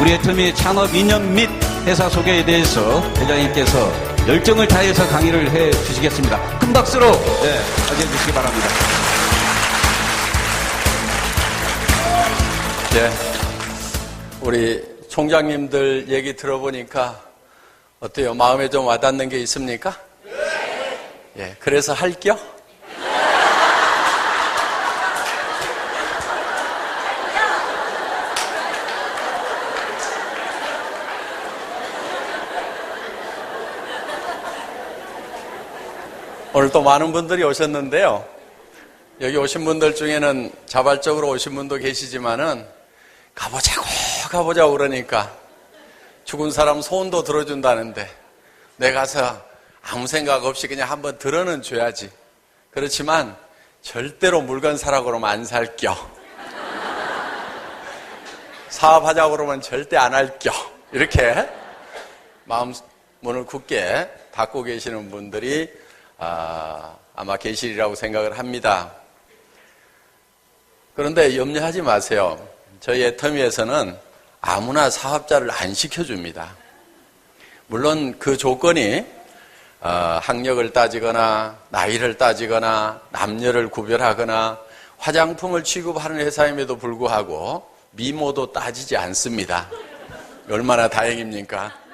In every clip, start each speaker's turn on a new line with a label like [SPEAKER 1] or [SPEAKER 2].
[SPEAKER 1] 우리 애터미 창업 이념 및 회사 소개에 대해서 회장님께서 열정을 다해서 강의를 해 주시겠습니다. 큰 박수로 맞이해 주시기 바랍니다.
[SPEAKER 2] 네, 우리 총장님들 얘기 들어보니까 어때요? 마음에 좀 와닿는 게 있습니까? 예, 그래서 할게요. 오늘 또 많은 분들이 오셨는데요. 여기 오신 분들 중에는 자발적으로 오신 분도 계시지만은 가보자고 그러니까 죽은 사람 소원도 들어준다는데 내가 가서 아무 생각 없이 그냥 한번 들어는 줘야지. 그렇지만 절대로 물건 사라고 그러면 안 살겨. 사업하자고 그러면 절대 안 할겨. 이렇게 마음 문을 굳게 닫고 계시는 분들이 아마 계시리라고 생각을 합니다. 그런데 염려하지 마세요. 저희 애터미에서는 아무나 사업자를 안 시켜줍니다. 물론 그 조건이 학력을 따지거나 나이를 따지거나 남녀를 구별하거나 화장품을 취급하는 회사임에도 불구하고 미모도 따지지 않습니다. 얼마나 다행입니까?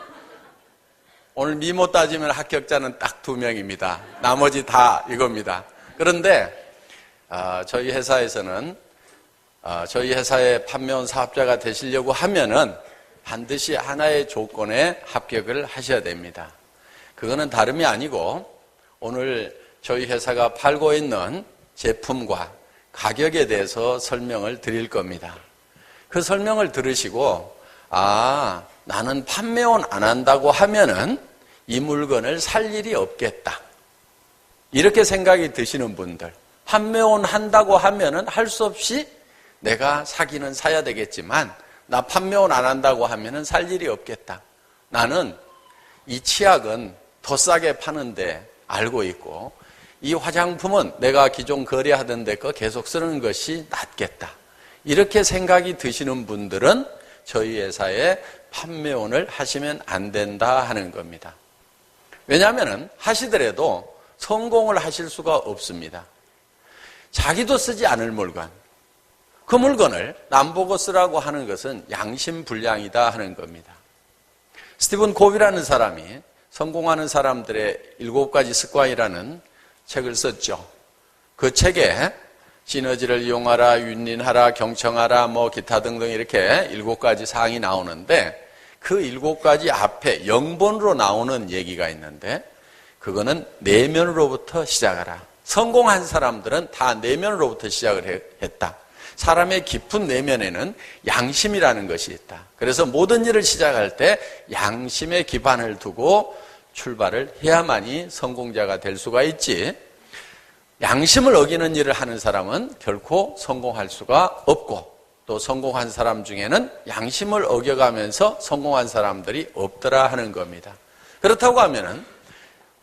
[SPEAKER 2] 오늘 미모 따지면 합격자는 딱 2명입니다. 나머지 다 이겁니다. 그런데 저희 회사에서는 저희 회사의 판매원 사업자가 되시려고 하면은 반드시 하나의 조건에 합격을 하셔야 됩니다. 그거는 다름이 아니고 오늘 저희 회사가 팔고 있는 제품과 가격에 대해서 설명을 드릴 겁니다. 그 설명을 들으시고 나는 판매원 안 한다고 하면은 이 물건을 살 일이 없겠다. 이렇게 생각이 드시는 분들, 판매원 한다고 하면은 할 수 없이 내가 사기는 사야 되겠지만 나 판매원 안 한다고 하면은 살 일이 없겠다. 나는 이 치약은 더 싸게 파는데 알고 있고 이 화장품은 내가 기존 거래하던 데 거 계속 쓰는 것이 낫겠다. 이렇게 생각이 드시는 분들은 저희 회사에 판매원을 하시면 안 된다 하는 겁니다. 왜냐하면 하시더라도 성공을 하실 수가 없습니다. 자기도 쓰지 않을 물건, 그 물건을 남 보고 쓰라고 하는 것은 양심불량이다 하는 겁니다. 스티븐 코비라는 사람이 성공하는 사람들의 7가지 습관이라는 책을 썼죠. 그 책에 시너지를 이용하라, 윈윈하라, 경청하라, 기타 등등 이렇게 7가지 사항이 나오는데 그 7가지 앞에 영본으로 나오는 얘기가 있는데 그거는 내면으로부터 시작하라. 성공한 사람들은 다 내면으로부터 시작을 했다. 사람의 깊은 내면에는 양심이라는 것이 있다. 그래서 모든 일을 시작할 때 양심에 기반을 두고 출발을 해야만이 성공자가 될 수가 있지, 양심을 어기는 일을 하는 사람은 결코 성공할 수가 없고 또 성공한 사람 중에는 양심을 어겨가면서 성공한 사람들이 없더라 하는 겁니다. 그렇다고 하면은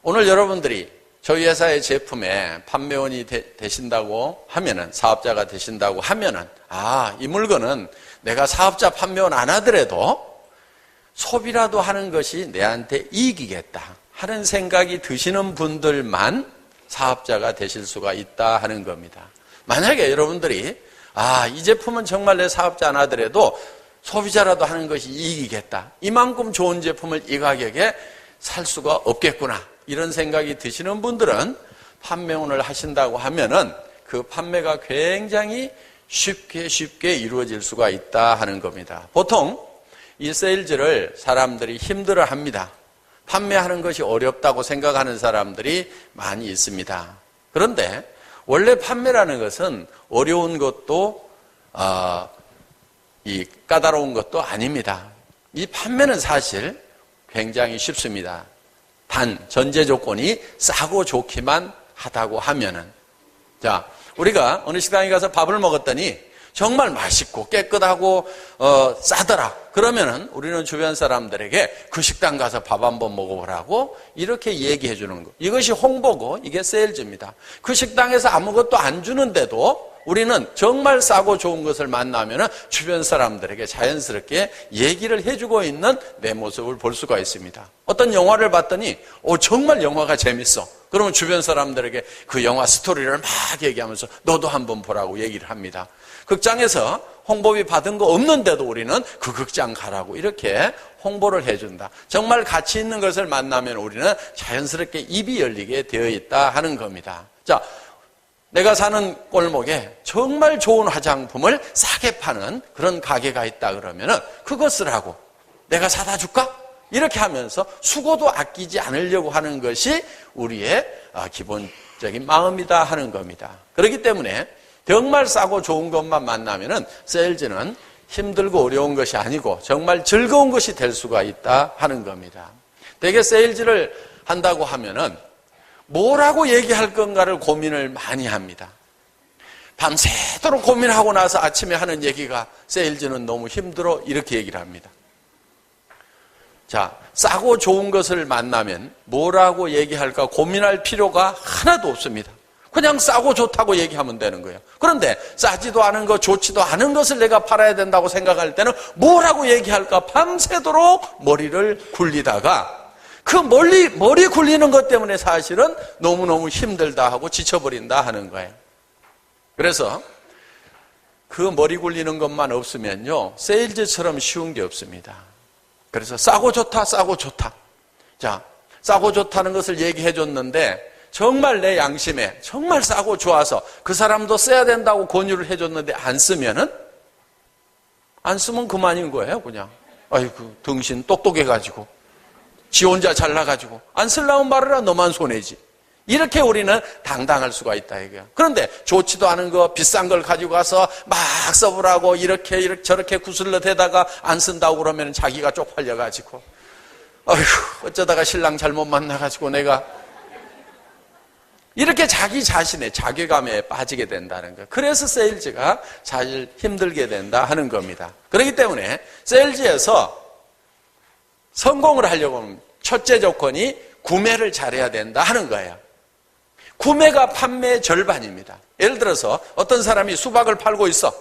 [SPEAKER 2] 오늘 여러분들이 저희 회사의 제품에 판매원이 되신다고 하면은, 사업자가 되신다고 하면은 이 물건은 내가 사업자 판매원 안 하더라도 소비라도 하는 것이 내한테 이익이겠다 하는 생각이 드시는 분들만 사업자가 되실 수가 있다 하는 겁니다. 만약에 여러분들이 이 제품은 정말 내 사업자 안 하더라도 소비자라도 하는 것이 이익이겠다, 이만큼 좋은 제품을 이 가격에 살 수가 없겠구나, 이런 생각이 드시는 분들은 판매원을 하신다고 하면은 그 판매가 굉장히 쉽게 이루어질 수가 있다 하는 겁니다. 보통 이 세일즈를 사람들이 힘들어 합니다. 판매하는 것이 어렵다고 생각하는 사람들이 많이 있습니다. 그런데 원래 판매라는 것은 어려운 것도 이 까다로운 것도 아닙니다. 이 판매는 사실 굉장히 쉽습니다. 단 전제 조건이 싸고 좋기만 하다고 하면은, 자, 우리가 어느 식당에 가서 밥을 먹었더니 정말 맛있고 깨끗하고 싸더라. 그러면은 우리는 주변 사람들에게 그 식당 가서 밥 한번 먹어보라고 이렇게 얘기해 주는 거. 이것이 홍보고 이게 세일즈입니다. 그 식당에서 아무것도 안 주는데도 우리는 정말 싸고 좋은 것을 만나면 주변 사람들에게 자연스럽게 얘기를 해주고 있는 내 모습을 볼 수가 있습니다. 어떤 영화를 봤더니 정말 영화가 재밌어. 그러면 주변 사람들에게 그 영화 스토리를 막 얘기하면서 너도 한번 보라고 얘기를 합니다. 극장에서 홍보비 받은 거 없는데도 우리는 그 극장 가라고 이렇게 홍보를 해준다. 정말 가치 있는 것을 만나면 우리는 자연스럽게 입이 열리게 되어 있다 하는 겁니다. 자, 내가 사는 골목에 정말 좋은 화장품을 싸게 파는 그런 가게가 있다 그러면은 그것을 하고 내가 사다 줄까? 이렇게 하면서 수고도 아끼지 않으려고 하는 것이 우리의 기본적인 마음이다 하는 겁니다. 그렇기 때문에 정말 싸고 좋은 것만 만나면은 세일즈는 힘들고 어려운 것이 아니고 정말 즐거운 것이 될 수가 있다 하는 겁니다. 대개 세일즈를 한다고 하면은 뭐라고 얘기할 건가를 고민을 많이 합니다. 밤새도록 고민하고 나서 아침에 하는 얘기가 세일즈는 너무 힘들어 이렇게 얘기를 합니다. 자, 싸고 좋은 것을 만나면 뭐라고 얘기할까 고민할 필요가 하나도 없습니다. 그냥 싸고 좋다고 얘기하면 되는 거예요. 그런데 싸지도 않은 것, 좋지도 않은 것을 내가 팔아야 된다고 생각할 때는 뭐라고 얘기할까 밤새도록 머리를 굴리다가 그 머리 굴리는 것 때문에 사실은 너무너무 힘들다 하고 지쳐버린다 하는 거예요. 그래서 그 머리 굴리는 것만 없으면요, 세일즈처럼 쉬운 게 없습니다. 그래서 싸고 좋다, 싸고 좋다. 자, 싸고 좋다는 것을 얘기해 줬는데 정말 내 양심에 정말 싸고 좋아서 그 사람도 써야 된다고 권유를 해줬는데 안 쓰면은 안 쓰면 그만인 거예요. 그냥 아이고 등신 똑똑해가지고 지 혼자 잘나가지고 안 쓰려면 말해라 너만 손해지. 이렇게 우리는 당당할 수가 있다 이거야. 그런데 좋지도 않은 거 비싼 걸 가지고 가서 막 써보라고 이렇게 저렇게 구슬러 대다가 안 쓴다고 그러면 자기가 쪽팔려가지고 아이고 어쩌다가 신랑 잘못 만나가지고 내가 이렇게 자기 자신의 자괴감에 빠지게 된다는 거예요. 그래서 세일즈가 사실 힘들게 된다 하는 겁니다. 그렇기 때문에 세일즈에서 성공을 하려고 하면 첫째 조건이 구매를 잘해야 된다 하는 거예요. 구매가 판매의 절반입니다. 예를 들어서 어떤 사람이 수박을 팔고 있어.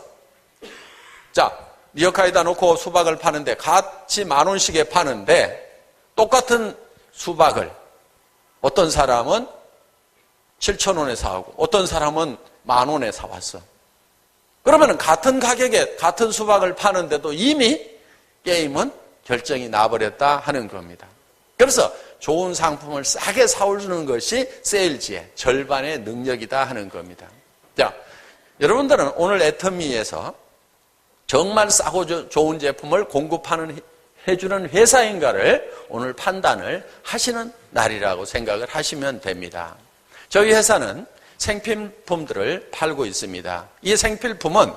[SPEAKER 2] 자, 리어카에다 놓고 수박을 파는데 같이 10,000원씩에 파는데 똑같은 수박을 어떤 사람은 7,000원에 사오고 어떤 사람은 10,000원에 사왔어. 그러면 같은 가격에 같은 수박을 파는데도 이미 게임은 결정이 나버렸다 하는 겁니다. 그래서 좋은 상품을 싸게 사오는 것이 세일즈의 절반의 능력이다 하는 겁니다. 자, 여러분들은 오늘 애터미에서 정말 싸고 좋은 제품을 공급하는 해주는 회사인가를 오늘 판단을 하시는 날이라고 생각을 하시면 됩니다. 저희 회사는 생필품들을 팔고 있습니다. 이 생필품은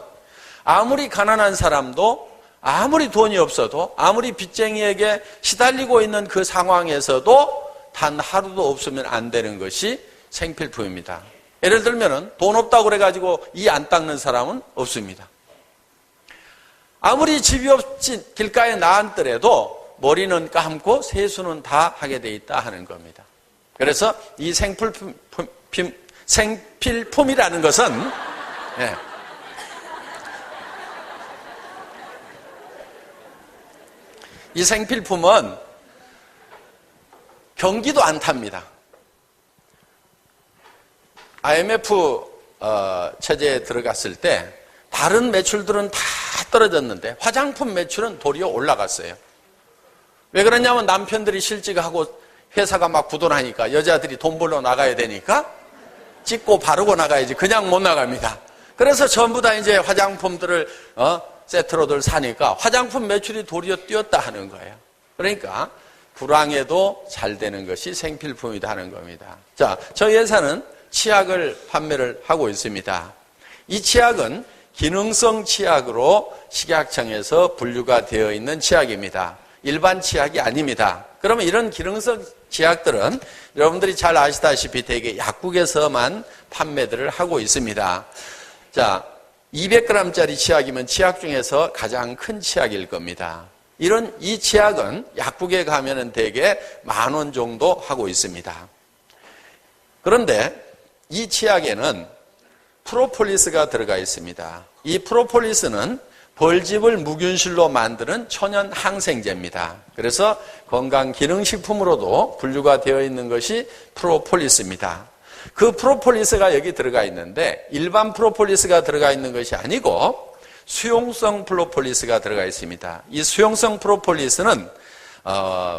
[SPEAKER 2] 아무리 가난한 사람도 아무리 돈이 없어도 아무리 빚쟁이에게 시달리고 있는 그 상황에서도 단 하루도 없으면 안 되는 것이 생필품입니다. 예를 들면 돈 없다고 그래가지고 이 안 닦는 사람은 없습니다. 아무리 집이 없이 길가에 나앉더라도 머리는 감고 세수는 다 하게 돼 있다 하는 겁니다. 그래서 이 생필품이라는 것은 이 생필품은 경기도 안 탑니다. IMF 체제에 들어갔을 때 다른 매출들은 다 떨어졌는데 화장품 매출은 도리어 올라갔어요. 왜 그러냐면 남편들이 실직하고 회사가 막 부도나니까 여자들이 돈 벌러 나가야 되니까 찍고 바르고 나가야지 그냥 못 나갑니다. 그래서 전부 다 이제 화장품들을 세트로들 사니까 화장품 매출이 도리어 뛰었다 하는 거예요. 그러니까 불황에도 잘 되는 것이 생필품이다 하는 겁니다. 자, 저희 회사는 치약을 판매를 하고 있습니다. 이 치약은 기능성 치약으로 식약청에서 분류가 되어 있는 치약입니다. 일반 치약이 아닙니다. 그러면 이런 기능성 치약들은 여러분들이 잘 아시다시피 대개 약국에서만 판매들을 하고 있습니다. 자, 200g짜리 치약이면 치약 중에서 가장 큰 치약일 겁니다. 이 치약은 약국에 가면은 대개 10,000원 정도 하고 있습니다. 그런데 이 치약에는 프로폴리스가 들어가 있습니다. 이 프로폴리스는 벌집을 무균실로 만드는 천연 항생제입니다. 그래서 건강기능식품으로도 분류가 되어 있는 것이 프로폴리스입니다. 그 프로폴리스가 여기 들어가 있는데 일반 프로폴리스가 들어가 있는 것이 아니고 수용성 프로폴리스가 들어가 있습니다. 이 수용성 프로폴리스는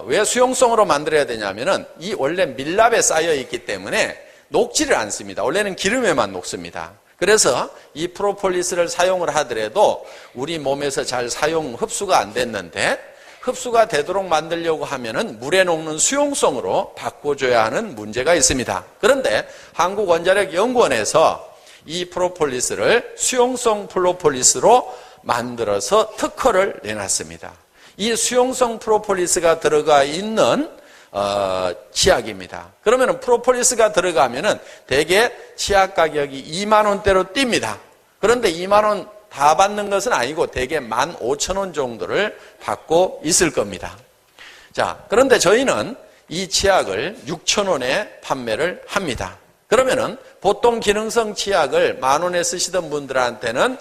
[SPEAKER 2] 왜 수용성으로 만들어야 되냐면은 이 원래 밀랍에 쌓여 있기 때문에 녹지를 않습니다. 원래는 기름에만 녹습니다. 그래서 이 프로폴리스를 사용을 하더라도 우리 몸에서 잘 흡수가 안 됐는데 흡수가 되도록 만들려고 하면은 물에 녹는 수용성으로 바꿔줘야 하는 문제가 있습니다. 그런데 한국원자력연구원에서 이 프로폴리스를 수용성 프로폴리스로 만들어서 특허를 내놨습니다. 이 수용성 프로폴리스가 들어가 있는 치약입니다. 그러면은 프로폴리스가 들어가면은 대개 치약 가격이 2만 원대로 뜁니다. 그런데 2만 원 다 받는 것은 아니고 대개 15,000원 정도를 받고 있을 겁니다. 자, 그런데 저희는 이 치약을 6,000원에 판매를 합니다. 그러면은 보통 기능성 치약을 10,000원에 쓰시던 분들한테는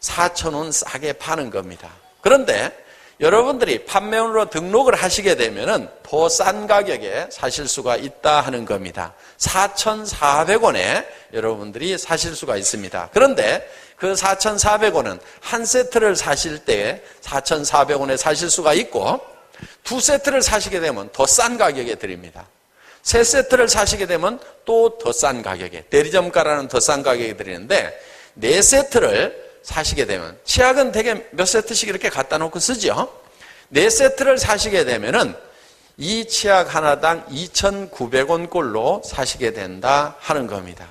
[SPEAKER 2] 4,000원 싸게 파는 겁니다. 그런데 여러분들이 판매원으로 등록을 하시게 되면은 더 싼 가격에 사실 수가 있다 하는 겁니다. 4,400원에 여러분들이 사실 수가 있습니다. 그런데 그 4,400원은 한 세트를 사실 때 4,400원에 사실 수가 있고 두 세트를 사시게 되면 더 싼 가격에 드립니다. 세 세트를 사시게 되면 또 더 싼 가격에, 대리점가라는 더 싼 가격에 드리는데 네 세트를 사시게 되면, 치약은 대개 몇 세트씩 이렇게 갖다 놓고 쓰죠. 네 세트를 사시게 되면은 이 치약 하나당 2,900원 꼴로 사시게 된다 하는 겁니다.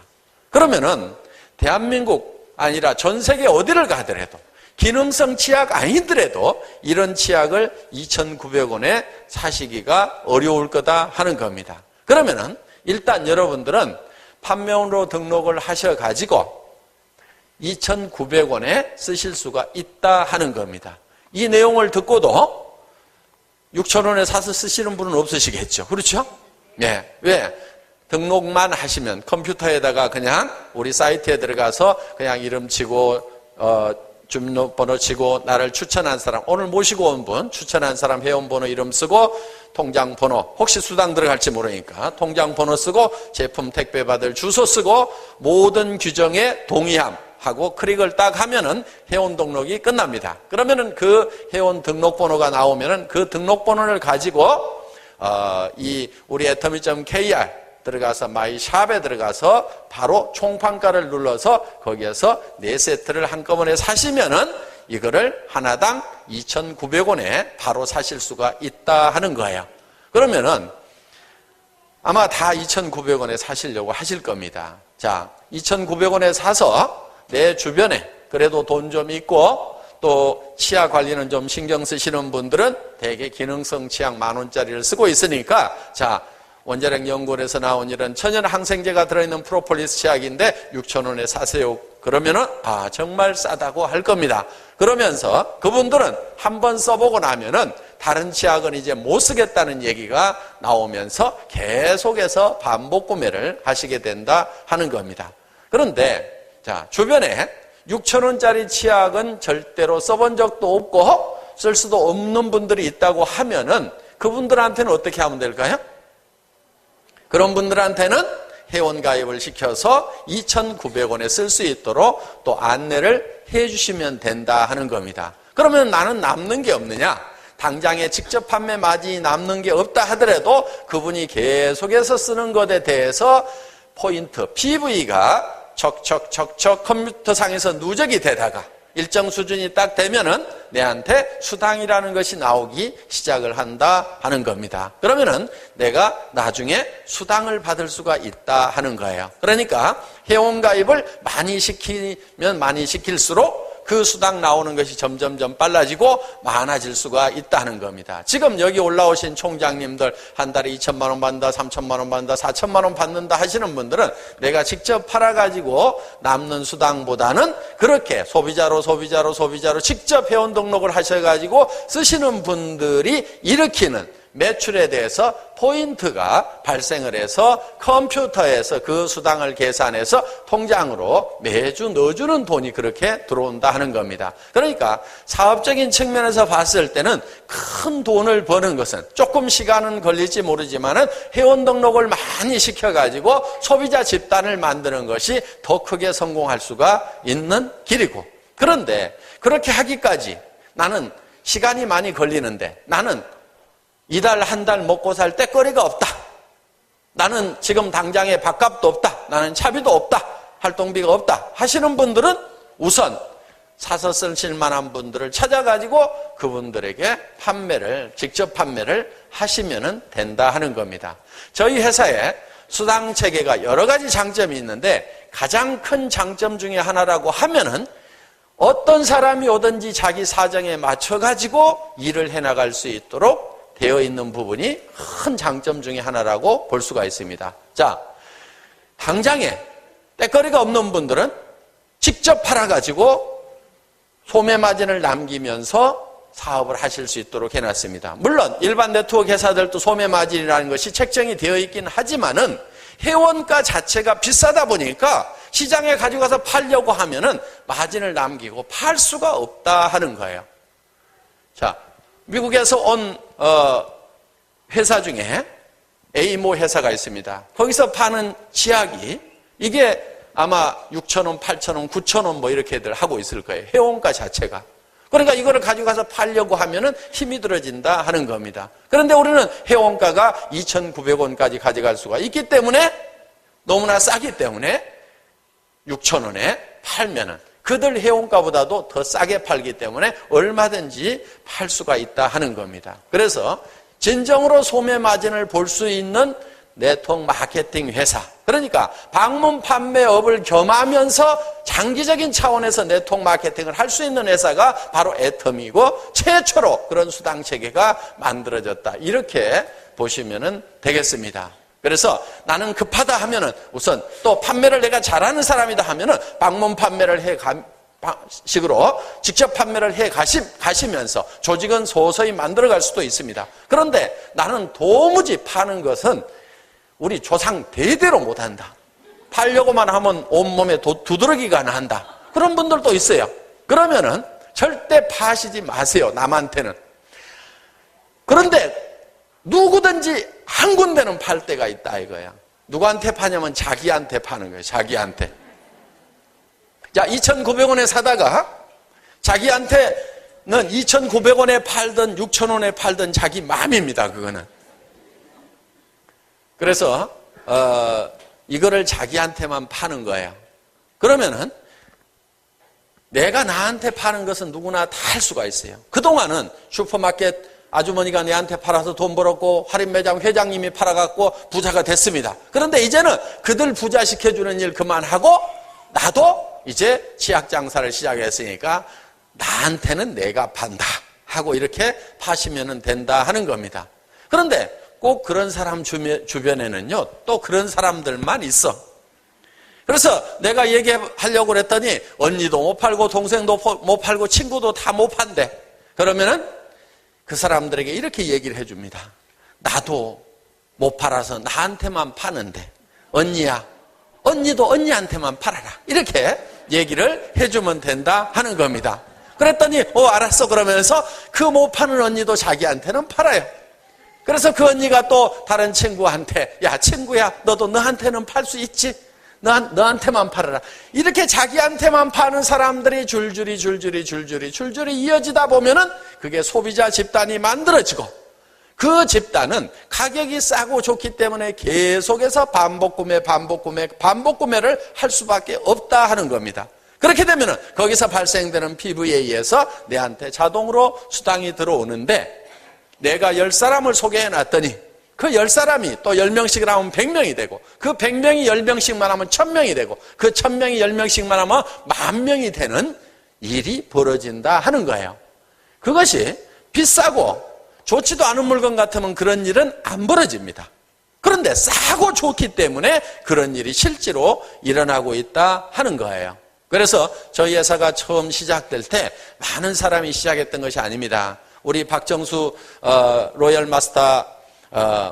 [SPEAKER 2] 그러면은 대한민국 아니라 전 세계 어디를 가더라도 기능성 치약 아니더라도 이런 치약을 2,900원에 사시기가 어려울 거다 하는 겁니다. 그러면은 일단 여러분들은 판매원으로 등록을 하셔가지고 2,900원에 쓰실 수가 있다 하는 겁니다. 이 내용을 듣고도 6,000원에 사서 쓰시는 분은 없으시겠죠. 그렇죠? 네. 왜? 등록만 하시면 컴퓨터에다가 그냥 우리 사이트에 들어가서 그냥 이름 치고 주민번호 치고 나를 추천한 사람, 오늘 모시고 온 분 추천한 사람 회원번호 이름 쓰고 통장번호, 혹시 수당 들어갈지 모르니까 통장번호 쓰고 제품 택배 받을 주소 쓰고 모든 규정에 동의함 하고 클릭을 딱 하면은 회원 등록이 끝납니다. 그러면은 그 회원 등록번호가 나오면은 그 등록번호를 가지고 이 우리 애터미.kr 들어가서 마이샵에 들어가서 바로 총판가를 눌러서 거기에서 4세트를 한꺼번에 사시면은 이거를 하나당 2,900원에 바로 사실 수가 있다 하는 거예요. 그러면은 아마 다 2,900원에 사시려고 하실 겁니다. 자, 2,900원에 사서 내 주변에 그래도 돈 좀 있고 또 치아 관리는 좀 신경 쓰시는 분들은 대개 기능성 치약 10,000원짜리를 쓰고 있으니까 자, 원자력연구원에서 나온 이런 천연 항생제가 들어있는 프로폴리스 치약인데 6,000원에 사세요. 그러면은 정말 싸다고 할 겁니다. 그러면서 그분들은 한번 써보고 나면은 다른 치약은 이제 못 쓰겠다는 얘기가 나오면서 계속해서 반복 구매를 하시게 된다 하는 겁니다. 그런데 자, 주변에 6,000원짜리 치약은 절대로 써본 적도 없고 쓸 수도 없는 분들이 있다고 하면은 그분들한테는 어떻게 하면 될까요? 그런 분들한테는 회원가입을 시켜서 2,900원에 쓸 수 있도록 또 안내를 해 주시면 된다 하는 겁니다. 그러면 나는 남는 게 없느냐? 당장에 직접 판매 마진이 남는 게 없다 하더라도 그분이 계속해서 쓰는 것에 대해서 포인트, PV가 척척척척 컴퓨터상에서 누적이 되다가 일정 수준이 딱 되면은 내한테 수당이라는 것이 나오기 시작을 한다 하는 겁니다. 그러면은 내가 나중에 수당을 받을 수가 있다 하는 거예요. 그러니까 회원가입을 많이 시키면 많이 시킬수록 그 수당 나오는 것이 점점점 빨라지고 많아질 수가 있다는 겁니다. 지금 여기 올라오신 총장님들 한 달에 2,000만 원 받는다, 3,000만 원 받는다, 4,000만 원 받는다 하시는 분들은 내가 직접 팔아가지고 남는 수당보다는 그렇게 소비자로 직접 회원 등록을 하셔가지고 쓰시는 분들이 일으키는 매출에 대해서 포인트가 발생을 해서 컴퓨터에서 그 수당을 계산해서 통장으로 매주 넣어주는 돈이 그렇게 들어온다 하는 겁니다. 그러니까 사업적인 측면에서 봤을 때는 큰 돈을 버는 것은 조금 시간은 걸릴지 모르지만은 회원 등록을 많이 시켜가지고 소비자 집단을 만드는 것이 더 크게 성공할 수가 있는 길이고, 그런데 그렇게 하기까지 나는 시간이 많이 걸리는데, 나는 이달 한 달 먹고 살 때거리가 없다, 나는 지금 당장에 밥값도 없다, 나는 차비도 없다, 활동비가 없다 하시는 분들은 우선 사서 쓰실 만한 분들을 찾아가지고 그분들에게 직접 판매를 하시면 된다 하는 겁니다. 저희 회사에 수당 체계가 여러 가지 장점이 있는데, 가장 큰 장점 중에 하나라고 하면은 어떤 사람이 오든지 자기 사정에 맞춰가지고 일을 해나갈 수 있도록 되어 있는 부분이 큰 장점 중에 하나라고 볼 수가 있습니다. 자, 당장에 때거리가 없는 분들은 직접 팔아가지고 소매 마진을 남기면서 사업을 하실 수 있도록 해놨습니다. 물론 일반 네트워크 회사들도 소매 마진이라는 것이 책정이 되어 있긴 하지만은 회원가 자체가 비싸다 보니까 시장에 가져가서 팔려고 하면은 마진을 남기고 팔 수가 없다 하는 거예요. 자, 미국에서 온 회사 중에 A모 회사가 있습니다. 거기서 파는 치약이 이게 아마 6,000원, 8,000원, 9,000원 뭐 이렇게들 하고 있을 거예요. 회원가 자체가. 그러니까 이거를 가져가서 팔려고 하면은 힘이 들어진다 하는 겁니다. 그런데 우리는 회원가가 2,900원까지 가져갈 수가 있기 때문에, 너무나 싸기 때문에 6,000원에 팔면은 그들 회원가보다도 더 싸게 팔기 때문에 얼마든지 팔 수가 있다 하는 겁니다. 그래서 진정으로 소매 마진을 볼 수 있는 네트워크 마케팅 회사, 그러니까 방문 판매업을 겸하면서 장기적인 차원에서 네트워크 마케팅을 할 수 있는 회사가 바로 애텀이고, 최초로 그런 수당 체계가 만들어졌다, 이렇게 보시면 되겠습니다. 그래서 나는 급하다 하면은 우선, 또 판매를 내가 잘하는 사람이다 하면은 방문 판매를 식으로 직접 판매를 해 가시면서 조직은 서서히 만들어갈 수도 있습니다. 그런데 나는 도무지 파는 것은 우리 조상 대대로 못한다, 팔려고만 하면 온몸에 두드러기가 난다, 그런 분들도 있어요. 그러면은 절대 파시지 마세요, 남한테는. 그런데 누구든지 한 군데는 팔 때가 있다 이거야. 누구한테 파냐면 자기한테 파는 거예요. 자기한테. 자, 2,900원에 사다가 자기한테는 2,900원에 팔든 6,000원에 팔든 자기 마음입니다, 그거는. 그래서 이거를 자기한테만 파는 거예요. 그러면은 내가 나한테 파는 것은 누구나 다 할 수가 있어요. 그동안은 슈퍼마켓 아주머니가 내한테 팔아서 돈 벌었고, 할인매장 회장님이 팔아갖고 부자가 됐습니다. 그런데 이제는 그들 부자 시켜주는 일 그만하고 나도 이제 치약 장사를 시작했으니까 나한테는 내가 판다 하고 이렇게 파시면 된다 하는 겁니다. 그런데 꼭 그런 사람 주변에는요, 또 그런 사람들만 있어. 그래서 내가 얘기하려고 그랬더니 언니도 못 팔고 동생도 못 팔고 친구도 다 못 판대. 그러면은 그 사람들에게 이렇게 얘기를 해줍니다. 나도 못 팔아서 나한테만 파는데 언니야, 언니도 언니한테만 팔아라, 이렇게 얘기를 해주면 된다 하는 겁니다. 그랬더니 알았어 그러면서 그 못 파는 언니도 자기한테는 팔아요. 그래서 그 언니가 또 다른 친구한테, 야 친구야, 너도 너한테는 팔 수 있지? 너한테만 팔아라. 이렇게 자기한테만 파는 사람들이 줄줄이 이어지다 보면은 그게 소비자 집단이 만들어지고, 그 집단은 가격이 싸고 좋기 때문에 계속해서 반복 구매를 할 수밖에 없다 하는 겁니다. 그렇게 되면은 거기서 발생되는 PVA에서 내한테 자동으로 수당이 들어오는데, 내가 10사람을 소개해 놨더니 그 10사람이 또 10명씩을 하면 100명이 되고, 그 100명이 10명씩만 하면 1000명이 되고, 그 1000명이 10명씩만 하면 10,000명이 되는 일이 벌어진다 하는 거예요. 그것이 비싸고 좋지도 않은 물건 같으면 그런 일은 안 벌어집니다. 그런데 싸고 좋기 때문에 그런 일이 실제로 일어나고 있다 하는 거예요. 그래서 저희 회사가 처음 시작될 때 많은 사람이 시작했던 것이 아닙니다. 우리 박정수 로열 마스터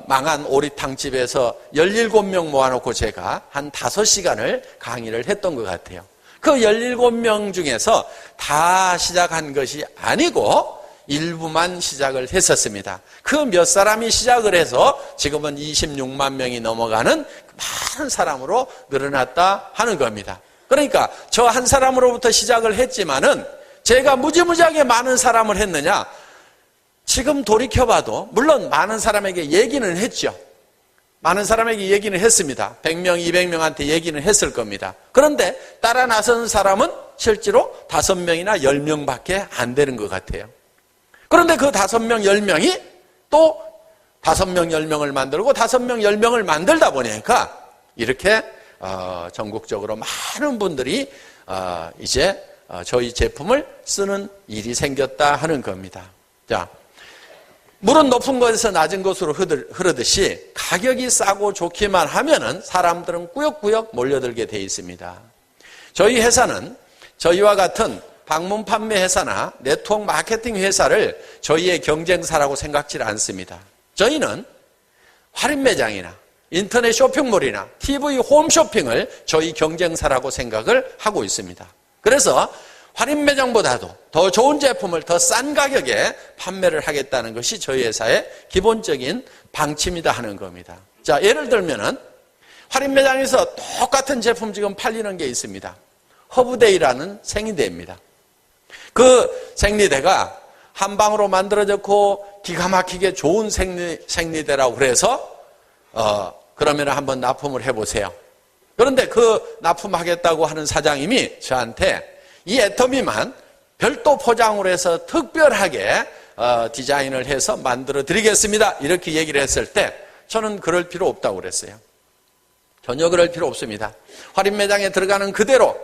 [SPEAKER 2] 망한 오리탕집에서 17명 모아놓고 제가 한 5시간을 강의를 했던 것 같아요. 그 17명 중에서 다 시작한 것이 아니고 일부만 시작을 했었습니다. 그 몇 사람이 시작을 해서 지금은 26만 명이 넘어가는 많은 사람으로 늘어났다 하는 겁니다. 그러니까 저 한 사람으로부터 시작을 했지만은 제가 무지무지하게 많은 사람을 했느냐? 지금 돌이켜봐도 물론 많은 사람에게 얘기는 했죠. 많은 사람에게 얘기는 했습니다. 100명, 200명한테 얘기는 했을 겁니다. 그런데 따라 나선 사람은 실제로 5명이나 10명밖에 안 되는 것 같아요. 그런데 그 5명, 10명이 또 5명, 10명을 만들고 5명, 10명을 만들다 보니까 이렇게 전국적으로 많은 분들이 이제 저희 제품을 쓰는 일이 생겼다 하는 겁니다. 자, 물은 높은 곳에서 낮은 곳으로 흐르듯이 가격이 싸고 좋기만 하면은 사람들은 꾸역꾸역 몰려들게 돼 있습니다. 저희 회사는 저희와 같은 방문 판매 회사나 네트워크 마케팅 회사를 저희의 경쟁사라고 생각지 않습니다. 저희는 할인 매장이나 인터넷 쇼핑몰이나 TV 홈쇼핑을 저희 경쟁사라고 생각을 하고 있습니다. 그래서 할인 매장보다도 더 좋은 제품을 더 싼 가격에 판매를 하겠다는 것이 저희 회사의 기본적인 방침이다 하는 겁니다. 자, 예를 들면은 할인 매장에서 똑같은 제품 지금 팔리는 게 있습니다. 허브데이라는 생리대입니다. 그 생리대가 한방으로 만들어졌고 기가 막히게 좋은 생리대라고 그래서 그러면 한번 납품을 해보세요. 그런데 그 납품하겠다고 하는 사장님이 저한테 이 애터미만 별도 포장으로 해서 특별하게 디자인을 해서 만들어 드리겠습니다. 이렇게 얘기를 했을 때 저는 그럴 필요 없다고 그랬어요. 전혀 그럴 필요 없습니다. 할인 매장에 들어가는 그대로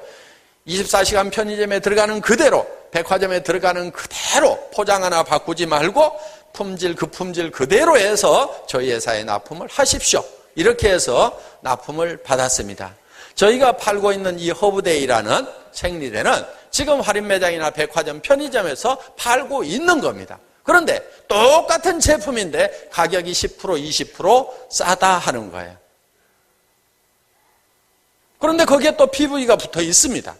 [SPEAKER 2] 24시간 편의점에 들어가는 그대로 백화점에 들어가는 그대로 포장 하나 바꾸지 말고 그 품질 그대로 해서 저희 회사에 납품을 하십시오. 이렇게 해서 납품을 받았습니다. 저희가 팔고 있는 이 허브데이라는 생리대는 지금 할인 매장이나 백화점 편의점에서 팔고 있는 겁니다. 그런데 똑같은 제품인데 가격이 10%, 20% 싸다 하는 거예요. 그런데 거기에 또 PV가 붙어 있습니다.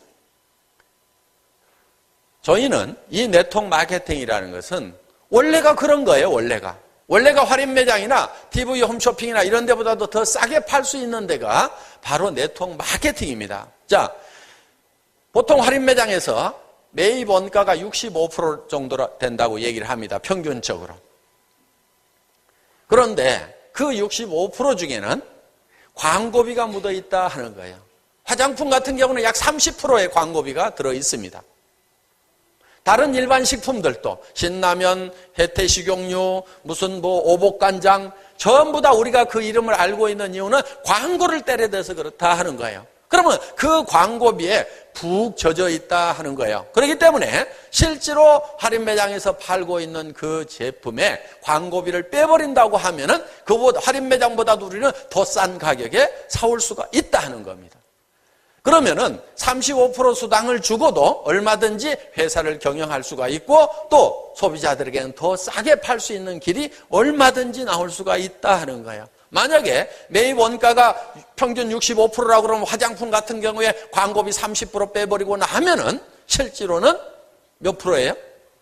[SPEAKER 2] 저희는 이 네트워크 마케팅이라는 것은 원래가 그런 거예요. 원래가 할인 매장이나 TV 홈쇼핑이나 이런 데보다도 더 싸게 팔 수 있는 데가 바로 네트워크 마케팅입니다. 자, 보통 할인 매장에서 매입 원가가 65% 정도 된다고 얘기를 합니다. 평균적으로. 그런데 그 65% 중에는 광고비가 묻어 있다 하는 거예요. 화장품 같은 경우는 약 30%의 광고비가 들어 있습니다. 다른 일반 식품들도 신라면, 혜태 식용유, 무슨 오복간장 전부 다 우리가 그 이름을 알고 있는 이유는 광고를 때려대서 그렇다 하는 거예요. 그러면 그 광고비에 푹 젖어 있다 하는 거예요. 그렇기 때문에 실제로 할인 매장에서 팔고 있는 그 제품에 광고비를 빼버린다고 하면은 그보다 할인 매장보다도 우리는 더 싼 가격에 사올 수가 있다 하는 겁니다. 그러면은 35% 수당을 주고도 얼마든지 회사를 경영할 수가 있고 또 소비자들에게는 더 싸게 팔 수 있는 길이 얼마든지 나올 수가 있다 하는 거예요. 만약에 매입 원가가 평균 65%라고 그러면 화장품 같은 경우에 광고비 30% 빼버리고 나면은 실제로는 몇 프로예요?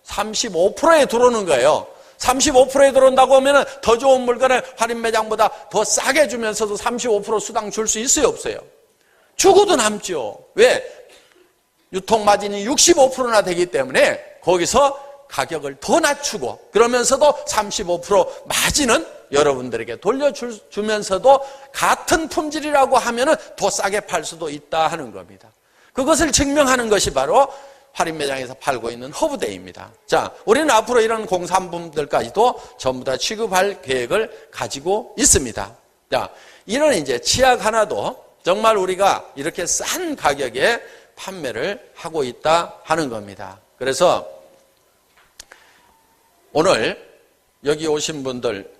[SPEAKER 2] 35%에 들어오는 거예요. 35%에 들어온다고 하면은 더 좋은 물건을 할인 매장보다 더 싸게 주면서도 35% 수당 줄 수 있어요, 없어요? 주고도 남죠. 왜? 유통마진이 65%나 되기 때문에 거기서 가격을 더 낮추고 그러면서도 35% 마진은 여러분들에게 돌려주면서도 같은 품질이라고 하면은 더 싸게 팔 수도 있다 하는 겁니다. 그것을 증명하는 것이 바로 할인 매장에서 팔고 있는 허브데이입니다. 자, 우리는 앞으로 이런 공산품들까지도 전부 다 취급할 계획을 가지고 있습니다. 자, 이런 이제 치약 하나도 정말 우리가 이렇게 싼 가격에 판매를 하고 있다 하는 겁니다. 그래서 오늘 여기 오신 분들,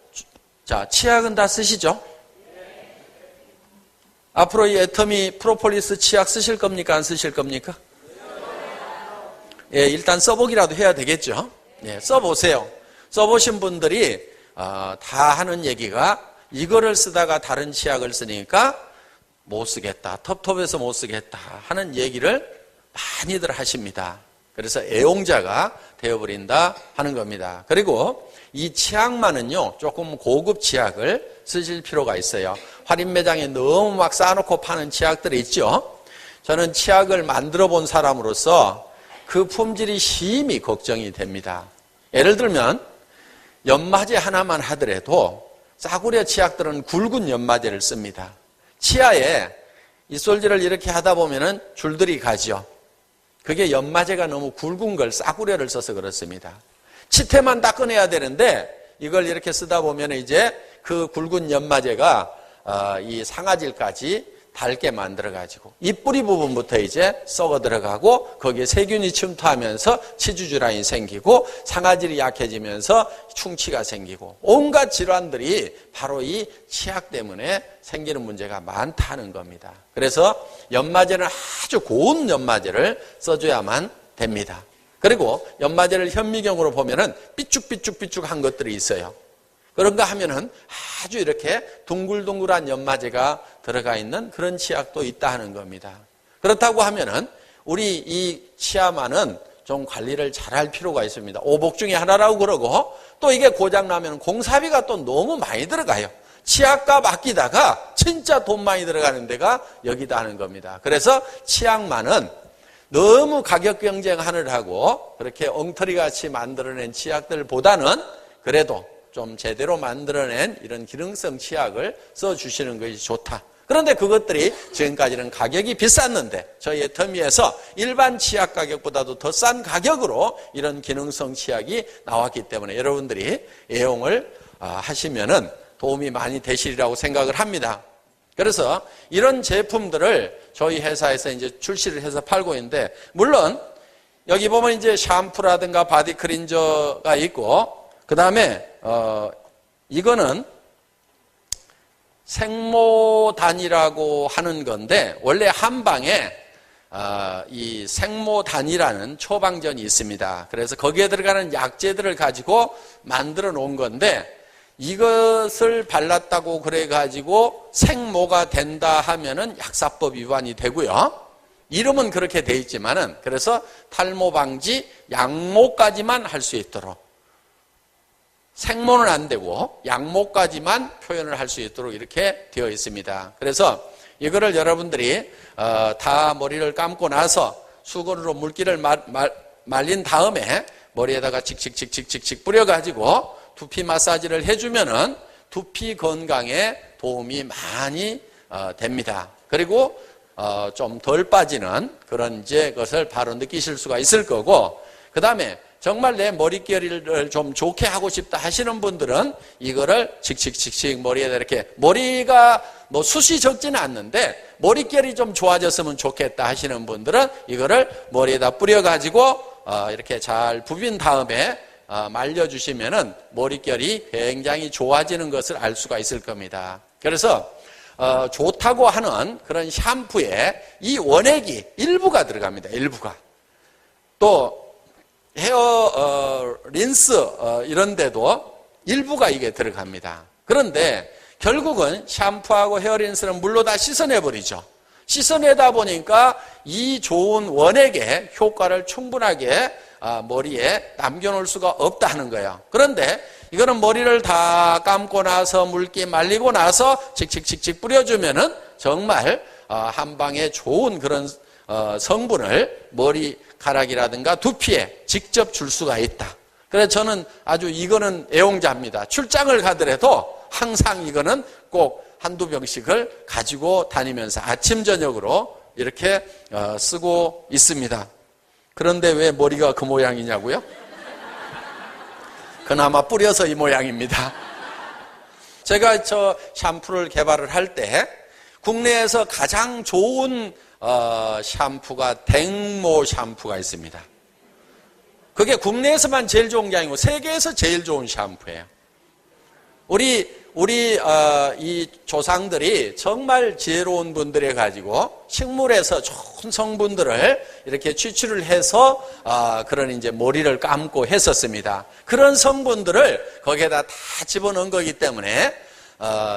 [SPEAKER 2] 자, 치약은 다 쓰시죠? 앞으로 이 애터미 프로폴리스 치약 쓰실 겁니까? 안 쓰실 겁니까? 예, 일단 써보기라도 해야 되겠죠? 네, 써보세요. 써보신 분들이 다 하는 얘기가 이거를 쓰다가 다른 치약을 쓰니까 못 쓰겠다, 텁텁해서 못 쓰겠다 하는 얘기를 많이들 하십니다. 그래서 애용자가 되어버린다 하는 겁니다. 그리고 이 치약만은요, 조금 고급 치약을 쓰실 필요가 있어요. 할인 매장에 너무 막 쌓아놓고 파는 치약들이 있죠. 저는 치약을 만들어 본 사람으로서 그 품질이 심히 걱정이 됩니다. 예를 들면 연마제 하나만 하더라도 싸구려 치약들은 굵은 연마제를 씁니다. 치아에 이솔질을 이렇게 하다 보면은 줄들이 가죠. 그게 연마제가 너무 굵은 걸 싸구려를 써서 그렇습니다. 치태만 닦아내야 되는데 이걸 이렇게 쓰다 보면 이제 그 굵은 연마제가 이 상아질까지 닳게 만들어가지고 잎뿌리 부분부터 이제 썩어 들어가고 거기에 세균이 침투하면서 치주질환이 생기고 상아질이 약해지면서 충치가 생기고 온갖 질환들이 바로 이 치약 때문에 생기는 문제가 많다는 겁니다. 그래서 연마제는 아주 고운 연마제를 써줘야만 됩니다. 그리고 연마제를 현미경으로 보면은 삐쭉삐쭉삐쭉한 것들이 있어요. 그런가 하면은 아주 이렇게 둥글둥글한 연마제가 들어가 있는 그런 치약도 있다 하는 겁니다. 그렇다고 하면은 우리 이 치아만은 좀 관리를 잘할 필요가 있습니다. 오복 중에 하나라고 그러고 또 이게 고장나면 공사비가 또 너무 많이 들어가요. 치약값 아끼다가 진짜 돈 많이 들어가는 데가 여기다 하는 겁니다. 그래서 치약만은 너무 가격 경쟁하느라고 그렇게 엉터리같이 만들어낸 치약들보다는 그래도 좀 제대로 만들어낸 이런 기능성 치약을 써주시는 것이 좋다. 그런데 그것들이 지금까지는 가격이 비쌌는데 저희 애터미에서 일반 치약 가격보다도 더 싼 가격으로 이런 기능성 치약이 나왔기 때문에 여러분들이 애용을 하시면은 도움이 많이 되시리라고 생각을 합니다. 그래서 이런 제품들을 저희 회사에서 이제 출시를 해서 팔고 있는데 물론 여기 보면 이제 샴푸라든가 바디 클린저가 있고 그 다음에 이거는 생모단이라고 하는 건데 원래 한방에 이 생모단이라는 처방전이 있습니다. 그래서 거기에 들어가는 약재들을 가지고 만들어 놓은 건데 이것을 발랐다고 그래가지고 생모가 된다 하면은 약사법 위반이 되고요. 이름은 그렇게 돼 있지만은 그래서 탈모 방지 양모까지만 할 수 있도록 생모는 안 되고 양모까지만 표현을 할 수 있도록 이렇게 되어 있습니다. 그래서 이거를 여러분들이 다 머리를 감고 나서 수건으로 물기를 말린 다음에 머리에다가 칙칙칙칙칙 뿌려가지고 두피 마사지를 해주면은 두피 건강에 도움이 많이 됩니다. 그리고 좀 덜 빠지는 그런 이제 것을 바로 느끼실 수가 있을 거고 그 다음에 정말 내 머릿결을 좀 좋게 하고 싶다 하시는 분들은 이거를 칙칙칙칙 머리에다 이렇게 머리가 뭐 숱이 적지는 않는데 머릿결이 좀 좋아졌으면 좋겠다 하시는 분들은 이거를 머리에다 뿌려가지고 이렇게 잘 부빈 다음에 말려주시면은 머릿결이 굉장히 좋아지는 것을 알 수가 있을 겁니다. 그래서 좋다고 하는 그런 샴푸에 이 원액이 일부가 들어갑니다. 일부가. 또 헤어 린스 이런 데도 일부가 이게 들어갑니다. 그런데 결국은 샴푸하고 헤어 린스는 물로 다 씻어내버리죠. 씻어내다 보니까 이 좋은 원액의 효과를 충분하게 머리에 남겨놓을 수가 없다 하는 거예요. 그런데 이거는 머리를 다 감고 나서 물기 말리고 나서 칙칙칙칙 뿌려주면은 정말 한 방에 좋은 그런 성분을 머리카락이라든가 두피에 직접 줄 수가 있다. 그래서 저는 아주 이거는 애용자입니다. 출장을 가더라도 항상 이거는 꼭 한두 병씩을 가지고 다니면서 아침 저녁으로 이렇게 쓰고 있습니다. 그런데 왜 머리가 그 모양이냐고요? 그나마 뿌려서 이 모양입니다. 제가 저 샴푸를 개발을 할 때 국내에서 가장 좋은 샴푸가 댕모 샴푸가 있습니다. 그게 국내에서만 제일 좋은 게 아니고 세계에서 제일 좋은 샴푸예요. 우리 우리 이 조상들이 정말 지혜로운 분들에 가지고 식물에서 좋은 성분들을 이렇게 추출을 해서 그런 이제 머리를 감고 했었습니다. 그런 성분들을 거기에다 다 집어넣은 거기 때문에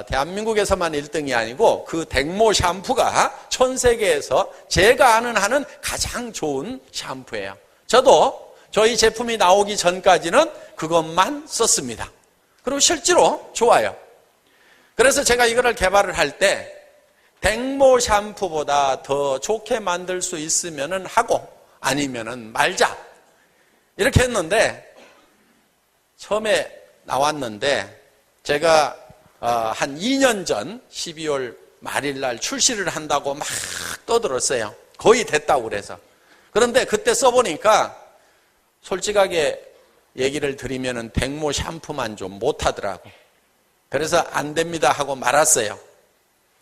[SPEAKER 2] 대한민국에서만 1등이 아니고 그 댕모 샴푸가 전 세계에서 제가 아는 한은 가장 좋은 샴푸예요. 저도 저희 제품이 나오기 전까지는 그것만 썼습니다. 그리고 실제로 좋아요. 그래서 제가 이거를 개발을 할 때 댕모 샴푸보다 더 좋게 만들 수 있으면 하고 아니면은 말자 이렇게 했는데 처음에 나왔는데 제가 한 2년 전 12월 말일 날 출시를 한다고 막 떠들었어요. 거의 됐다고 그래서. 그런데 그때 써보니까 솔직하게 얘기를 드리면은 댕모 샴푸만 좀 못하더라고. 그래서 안 됩니다 하고 말았어요.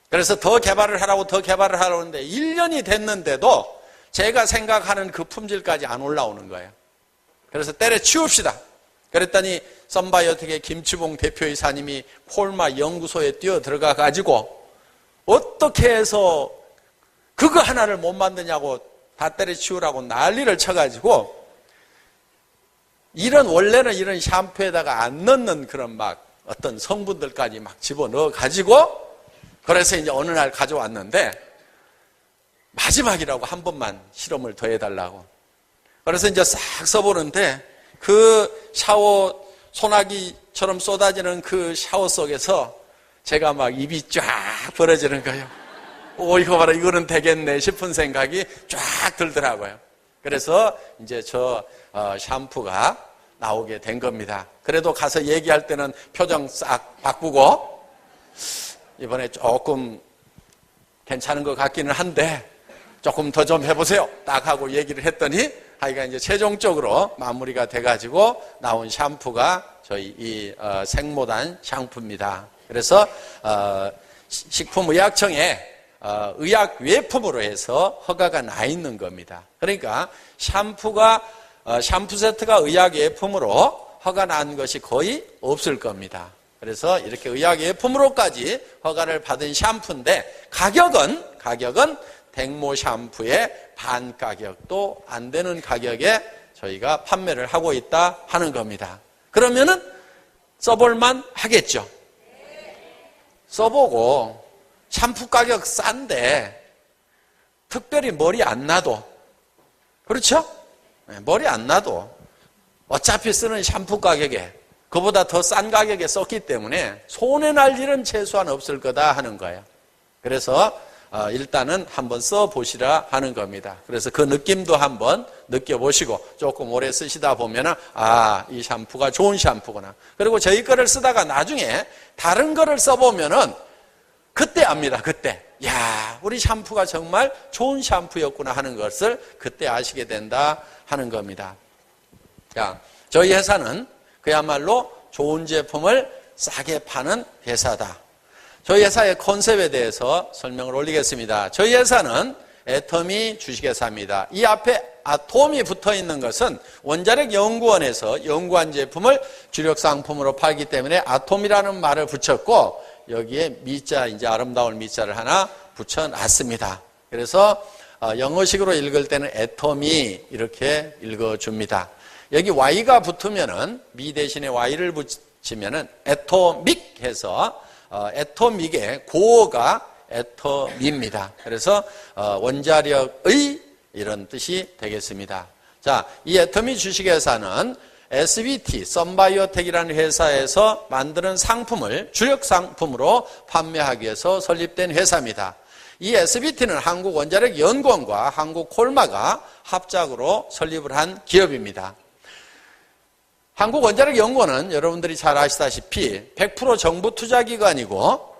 [SPEAKER 2] 그래서 더 개발을 하라고 하는데 1년이 됐는데도 제가 생각하는 그 품질까지 안 올라오는 거예요. 그래서 때려치웁시다. 그랬더니 썬바이오텍의 김치봉 대표이사님이 콜마 연구소에 뛰어 들어가 가지고 어떻게 해서 그거 하나를 못 만드냐고 다 때려치우라고 난리를 쳐가지고 원래는 이런 샴푸에다가 안 넣는 그런 막 어떤 성분들까지 막 집어넣어 가지고 그래서 이제 어느 날 가져왔는데 마지막이라고 한 번만 실험을 더 해달라고. 그래서 이제 싹 써보는데 그 샤워 소나기처럼 쏟아지는 그 샤워 속에서 제가 막 입이 쫙 벌어지는 거예요. 이거 봐라, 이거는 되겠네 싶은 생각이 쫙 들더라고요. 그래서 이제 저 샴푸가 나오게 된 겁니다. 그래도 가서 얘기할 때는 표정 싹 바꾸고 이번에 조금 괜찮은 것 같기는 한데 조금 더 좀 해보세요. 딱 하고 얘기를 했더니 하여간 이제 최종적으로 마무리가 돼가지고 나온 샴푸가 저희 이 생모단 샴푸입니다. 그래서 식품의약청에 의약 외품으로 해서 허가가 나 있는 겁니다. 그러니까 샴푸 세트가 의약 외품으로 허가 난 것이 거의 없을 겁니다. 그래서 이렇게 의약 외품으로까지 허가를 받은 샴푸인데 가격은 댕모 샴푸의 반 가격도 안 되는 가격에 저희가 판매를 하고 있다 하는 겁니다. 그러면은 써볼만 하겠죠. 써보고 샴푸 가격 싼데 특별히 머리 안 나도, 그렇죠? 머리 안 나도 어차피 쓰는 샴푸 가격에 그보다 더 싼 가격에 썼기 때문에 손해날 일은 최소한 없을 거다 하는 거예요. 그래서 일단은 한번 써보시라 하는 겁니다. 그래서 그 느낌도 한번 느껴보시고 조금 오래 쓰시다 보면은 이 샴푸가 좋은 샴푸구나. 그리고 저희 거를 쓰다가 나중에 다른 거를 써보면은 그때 압니다. 그때 우리 샴푸가 정말 좋은 샴푸였구나 하는 것을 그때 아시게 된다 하는 겁니다. 저희 회사는 그야말로 좋은 제품을 싸게 파는 회사다. 저희 회사의 컨셉에 대해서 설명을 올리겠습니다. 저희 회사는 애터미 주식회사입니다. 이 앞에 아톰이 붙어 있는 것은 원자력 연구원에서 연구한 제품을 주력 상품으로 팔기 때문에 아톰이라는 말을 붙였고 여기에 미자, 이제 아름다울 미자를 하나 붙여놨습니다. 그래서 영어식으로 읽을 때는 애터미 이렇게 읽어줍니다. 여기 Y가 붙으면은 미 대신에 Y를 붙이면은 애토믹 해서 애토믹의 고어가 애터미입니다. 그래서 원자력의 이런 뜻이 되겠습니다. 자, 이 애터미 주식회사는 SBT, 썬바이오텍이라는 회사에서 만드는 상품을 주력 상품으로 판매하기 위해서 설립된 회사입니다. 이 SBT는 한국원자력연구원과 한국콜마가 합작으로 설립을 한 기업입니다. 한국원자력연구원은 여러분들이 잘 아시다시피 100% 정부 투자기관이고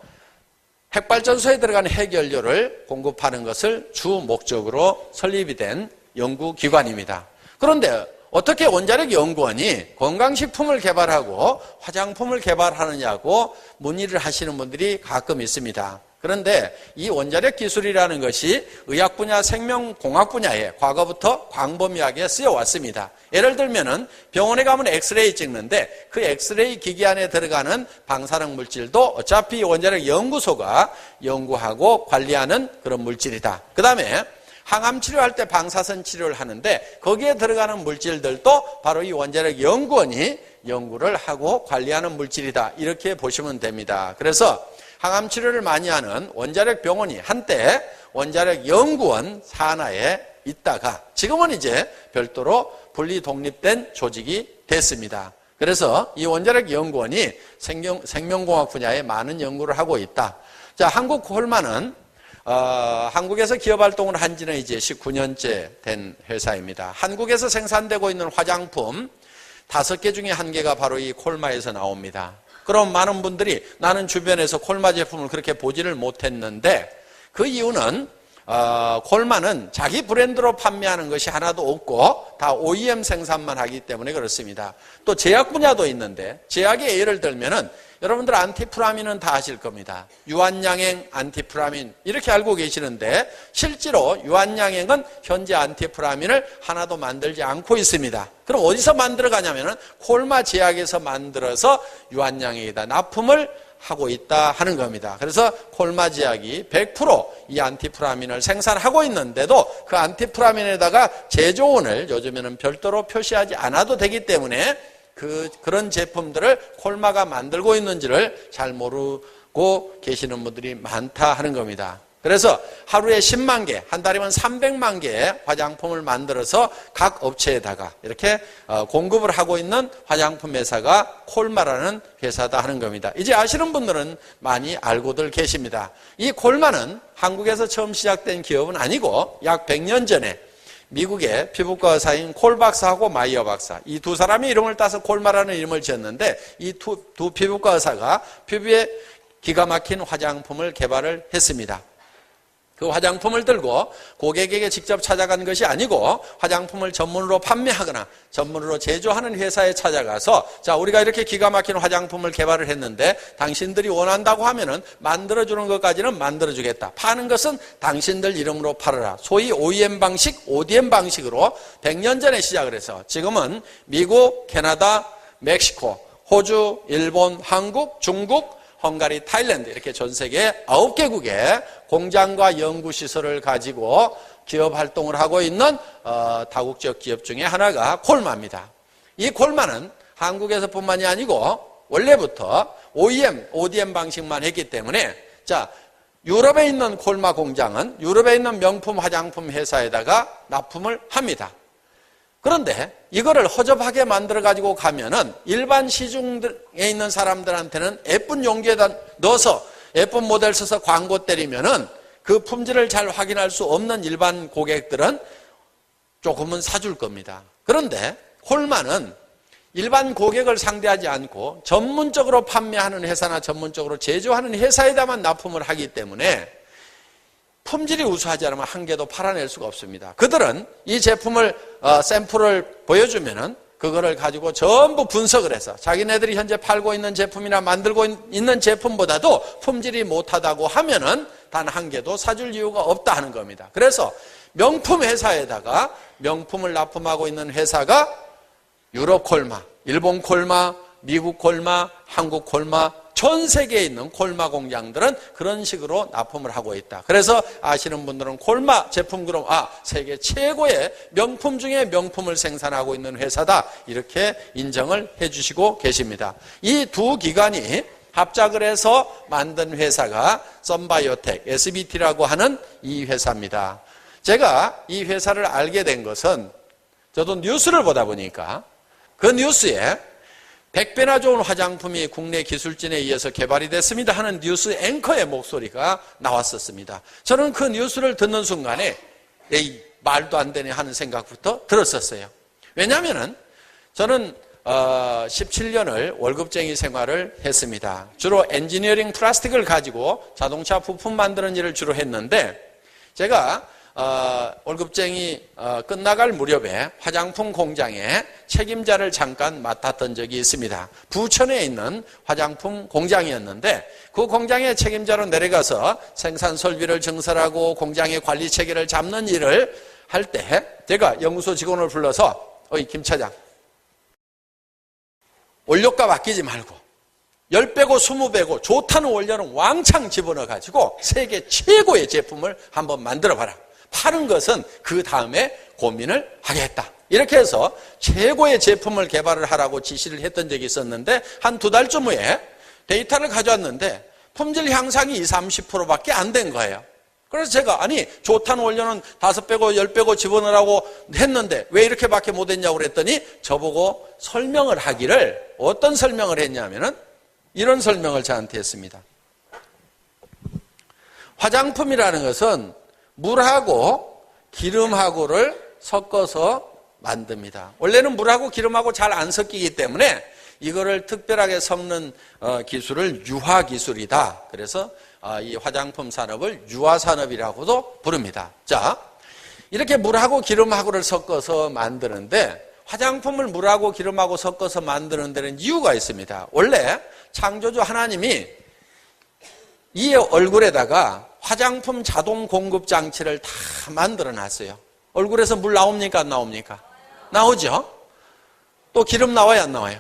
[SPEAKER 2] 핵발전소에 들어가는 핵연료를 공급하는 것을 주 목적으로 설립이 된 연구기관입니다. 그런데 어떻게 원자력연구원이 건강식품을 개발하고 화장품을 개발하느냐고 문의를 하시는 분들이 가끔 있습니다. 그런데 이 원자력 기술이라는 것이 의학 분야, 생명공학 분야에 과거부터 광범위하게 쓰여왔습니다. 예를 들면은 병원에 가면 엑스레이 찍는데 그 엑스레이 기기 안에 들어가는 방사능 물질도 어차피 원자력 연구소가 연구하고 관리하는 그런 물질이다. 그 다음에 항암 치료할 때 방사선 치료를 하는데 거기에 들어가는 물질들도 바로 이 원자력 연구원이 연구를 하고 관리하는 물질이다. 이렇게 보시면 됩니다. 그래서 항암 치료를 많이 하는 원자력 병원이 한때 원자력 연구원 산하에 있다가 지금은 이제 별도로 분리 독립된 조직이 됐습니다. 그래서 이 원자력 연구원이 생명공학 분야에 많은 연구를 하고 있다. 자, 한국콜마는 한국에서 기업활동을 한 지는 이제 19년째 된 회사입니다. 한국에서 생산되고 있는 화장품 5개 중에 1개가 바로 이 콜마에서 나옵니다. 그럼 많은 분들이 나는 주변에서 콜마 제품을 그렇게 보지를 못했는데 그 이유는 콜마는 자기 브랜드로 판매하는 것이 하나도 없고 다 OEM 생산만 하기 때문에 그렇습니다. 또 제약 분야도 있는데 제약의 예를 들면은 여러분들 안티프라민은 다 아실 겁니다. 유한양행 안티프라민 이렇게 알고 계시는데 실제로 유한양행은 현재 안티프라민을 하나도 만들지 않고 있습니다. 그럼 어디서 만들어 가냐면은 콜마 제약에서 만들어서 유한양행에다 납품을 하고 있다 하는 겁니다. 그래서 콜마 제약이 100% 이 안티프라민을 생산하고 있는데도 그 안티프라민에다가 제조원을 요즘에는 별도로 표시하지 않아도 되기 때문에 그런 제품들을 콜마가 만들고 있는지를 잘 모르고 계시는 분들이 많다 하는 겁니다. 그래서 하루에 10만 개, 한 달이면 300만 개의 화장품을 만들어서 각 업체에다가 이렇게 공급을 하고 있는 화장품 회사가 콜마라는 회사다 하는 겁니다. 이제 아시는 분들은 많이 알고들 계십니다. 이 콜마는 한국에서 처음 시작된 기업은 아니고 약 100년 전에 미국의 피부과 의사인 콜 박사하고 마이어 박사 이 두 사람이 이름을 따서 콜마라는 이름을 지었는데 이 두 피부과 의사가 피부에 기가 막힌 화장품을 개발을 했습니다. 그 화장품을 들고 고객에게 직접 찾아간 것이 아니고 화장품을 전문으로 판매하거나 전문으로 제조하는 회사에 찾아가서 자, 우리가 이렇게 기가 막힌 화장품을 개발을 했는데 당신들이 원한다고 하면은 만들어주는 것까지는 만들어주겠다. 파는 것은 당신들 이름으로 팔아라. 소위 OEM 방식, ODM 방식으로 100년 전에 시작을 해서 지금은 미국, 캐나다, 멕시코, 호주, 일본, 한국, 중국, 헝가리, 타일랜드 이렇게 전 세계 9개국의 공장과 연구시설을 가지고 기업 활동을 하고 있는 다국적 기업 중에 하나가 콜마입니다. 이 콜마는 한국에서뿐만이 아니고 원래부터 OEM, ODM 방식만 했기 때문에 자, 유럽에 있는 콜마 공장은 유럽에 있는 명품 화장품 회사에다가 납품을 합니다. 그런데 이거를 허접하게 만들어 가지고 가면은 일반 시중에 있는 사람들한테는 예쁜 용기에다 넣어서 예쁜 모델 써서 광고 때리면은 그 품질을 잘 확인할 수 없는 일반 고객들은 조금은 사줄 겁니다. 그런데 콜마는 일반 고객을 상대하지 않고 전문적으로 판매하는 회사나 전문적으로 제조하는 회사에다만 납품을 하기 때문에 품질이 우수하지 않으면 한 개도 팔아낼 수가 없습니다. 그들은 이 제품을 샘플을 보여주면은 그거를 가지고 전부 분석을 해서 자기네들이 현재 팔고 있는 제품이나 만들고 있는 제품보다도 품질이 못하다고 하면은 단 한 개도 사줄 이유가 없다 하는 겁니다. 그래서 명품 회사에다가 명품을 납품하고 있는 회사가 유럽 콜마, 일본 콜마, 미국 콜마, 한국 콜마, 전 세계에 있는 콜마 공장들은 그런 식으로 납품을 하고 있다. 그래서 아시는 분들은 콜마 제품 그럼 세계 최고의 명품 중에 명품을 생산하고 있는 회사다. 이렇게 인정을 해주시고 계십니다. 이 두 기관이 합작을 해서 만든 회사가 썬바이오텍, SBT라고 하는 이 회사입니다. 제가 이 회사를 알게 된 것은 저도 뉴스를 보다 보니까 그 뉴스에 100배나 좋은 화장품이 국내 기술진에 의해서 개발이 됐습니다 하는 뉴스 앵커의 목소리가 나왔었습니다. 저는 그 뉴스를 듣는 순간에 에이, 말도 안 되네 하는 생각부터 들었었어요. 왜냐하면 저는 17년을 월급쟁이 생활을 했습니다. 주로 엔지니어링 플라스틱을 가지고 자동차 부품 만드는 일을 주로 했는데 제가 월급쟁이 끝나갈 무렵에 화장품 공장에 책임자를 잠깐 맡았던 적이 있습니다. 부천에 있는 화장품 공장이었는데 그 공장의 책임자로 내려가서 생산 설비를 증설하고 공장의 관리 체계를 잡는 일을 할 때 제가 연구소 직원을 불러서 어이 김 차장, 원료값 아끼지 말고 10배고 20배고 좋다는 원료는 왕창 집어넣어가지고 세계 최고의 제품을 한번 만들어봐라. 파는 것은 그 다음에 고민을 하겠다. 이렇게 해서 최고의 제품을 개발을 하라고 지시를 했던 적이 있었는데 한 2달쯤 후에 데이터를 가져왔는데 품질 향상이 20-30%밖에 안 된 거예요. 그래서 제가 아니 좋다는 원료는 5배고 10배고 집어넣으라고 했는데 왜 이렇게밖에 못했냐고 그랬더니 저보고 설명을 하기를 어떤 설명을 했냐면은 이런 설명을 저한테 했습니다. 화장품이라는 것은 물하고 기름하고를 섞어서 만듭니다. 원래는 물하고 기름하고 잘 안 섞이기 때문에 이거를 특별하게 섞는 기술을 유화기술이다. 그래서 이 화장품 산업을 유화산업이라고도 부릅니다. 자, 이렇게 물하고 기름하고를 섞어서 만드는데 화장품을 물하고 기름하고 섞어서 만드는 데는 이유가 있습니다. 원래 창조주 하나님이 이 얼굴에다가 화장품 자동 공급 장치를 다 만들어 놨어요. 얼굴에서 물 나옵니까? 안 나옵니까? 나오죠? 또 기름 나와요? 안 나와요?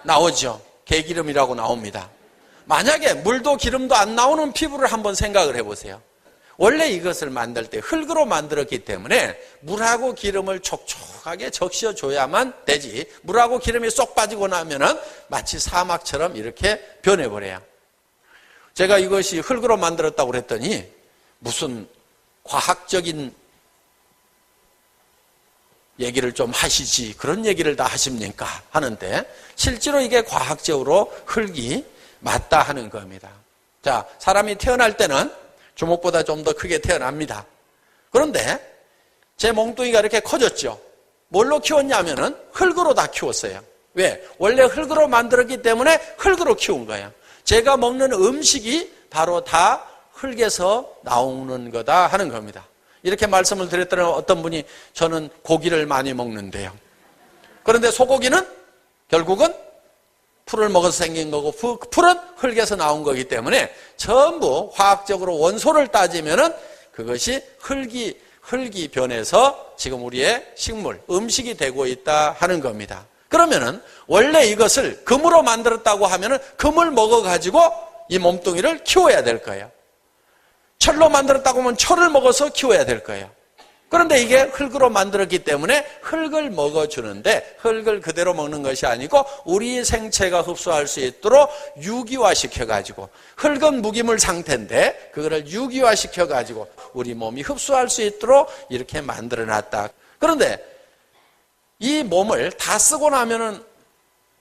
[SPEAKER 2] 나오죠. 개기름이라고 나옵니다. 만약에 물도 기름도 안 나오는 피부를 한번 생각을 해보세요. 원래 이것을 만들 때 흙으로 만들었기 때문에 물하고 기름을 촉촉하게 적셔줘야만 되지, 물하고 기름이 쏙 빠지고 나면은 마치 사막처럼 이렇게 변해버려요. 제가 이것이 흙으로 만들었다고 그랬더니 무슨 과학적인 얘기를 좀 하시지 그런 얘기를 다 하십니까? 하는데 실제로 이게 과학적으로 흙이 맞다 하는 겁니다. 자, 사람이 태어날 때는 주먹보다 좀 더 크게 태어납니다. 그런데 제 몽둥이가 이렇게 커졌죠. 뭘로 키웠냐면은 흙으로 다 키웠어요. 왜? 원래 흙으로 만들었기 때문에 흙으로 키운 거예요. 제가 먹는 음식이 바로 다 흙에서 나오는 거다 하는 겁니다. 이렇게 말씀을 드렸더니 어떤 분이 저는 고기를 많이 먹는데요. 그런데 소고기는 결국은 풀을 먹어서 생긴 거고 풀은 흙에서 나온 거기 때문에 전부 화학적으로 원소를 따지면은 그것이 흙이 변해서 지금 우리의 식물, 음식이 되고 있다 하는 겁니다. 그러면은 원래 이것을 금으로 만들었다고 하면은 금을 먹어가지고 이 몸뚱이를 키워야 될 거예요. 철로 만들었다고 하면 철을 먹어서 키워야 될 거예요. 그런데 이게 흙으로 만들었기 때문에 흙을 먹어주는데 흙을 그대로 먹는 것이 아니고 우리 생체가 흡수할 수 있도록 유기화시켜가지고, 흙은 무기물 상태인데 그거를 유기화시켜가지고 우리 몸이 흡수할 수 있도록 이렇게 만들어놨다. 그런데 이 몸을 다 쓰고 나면은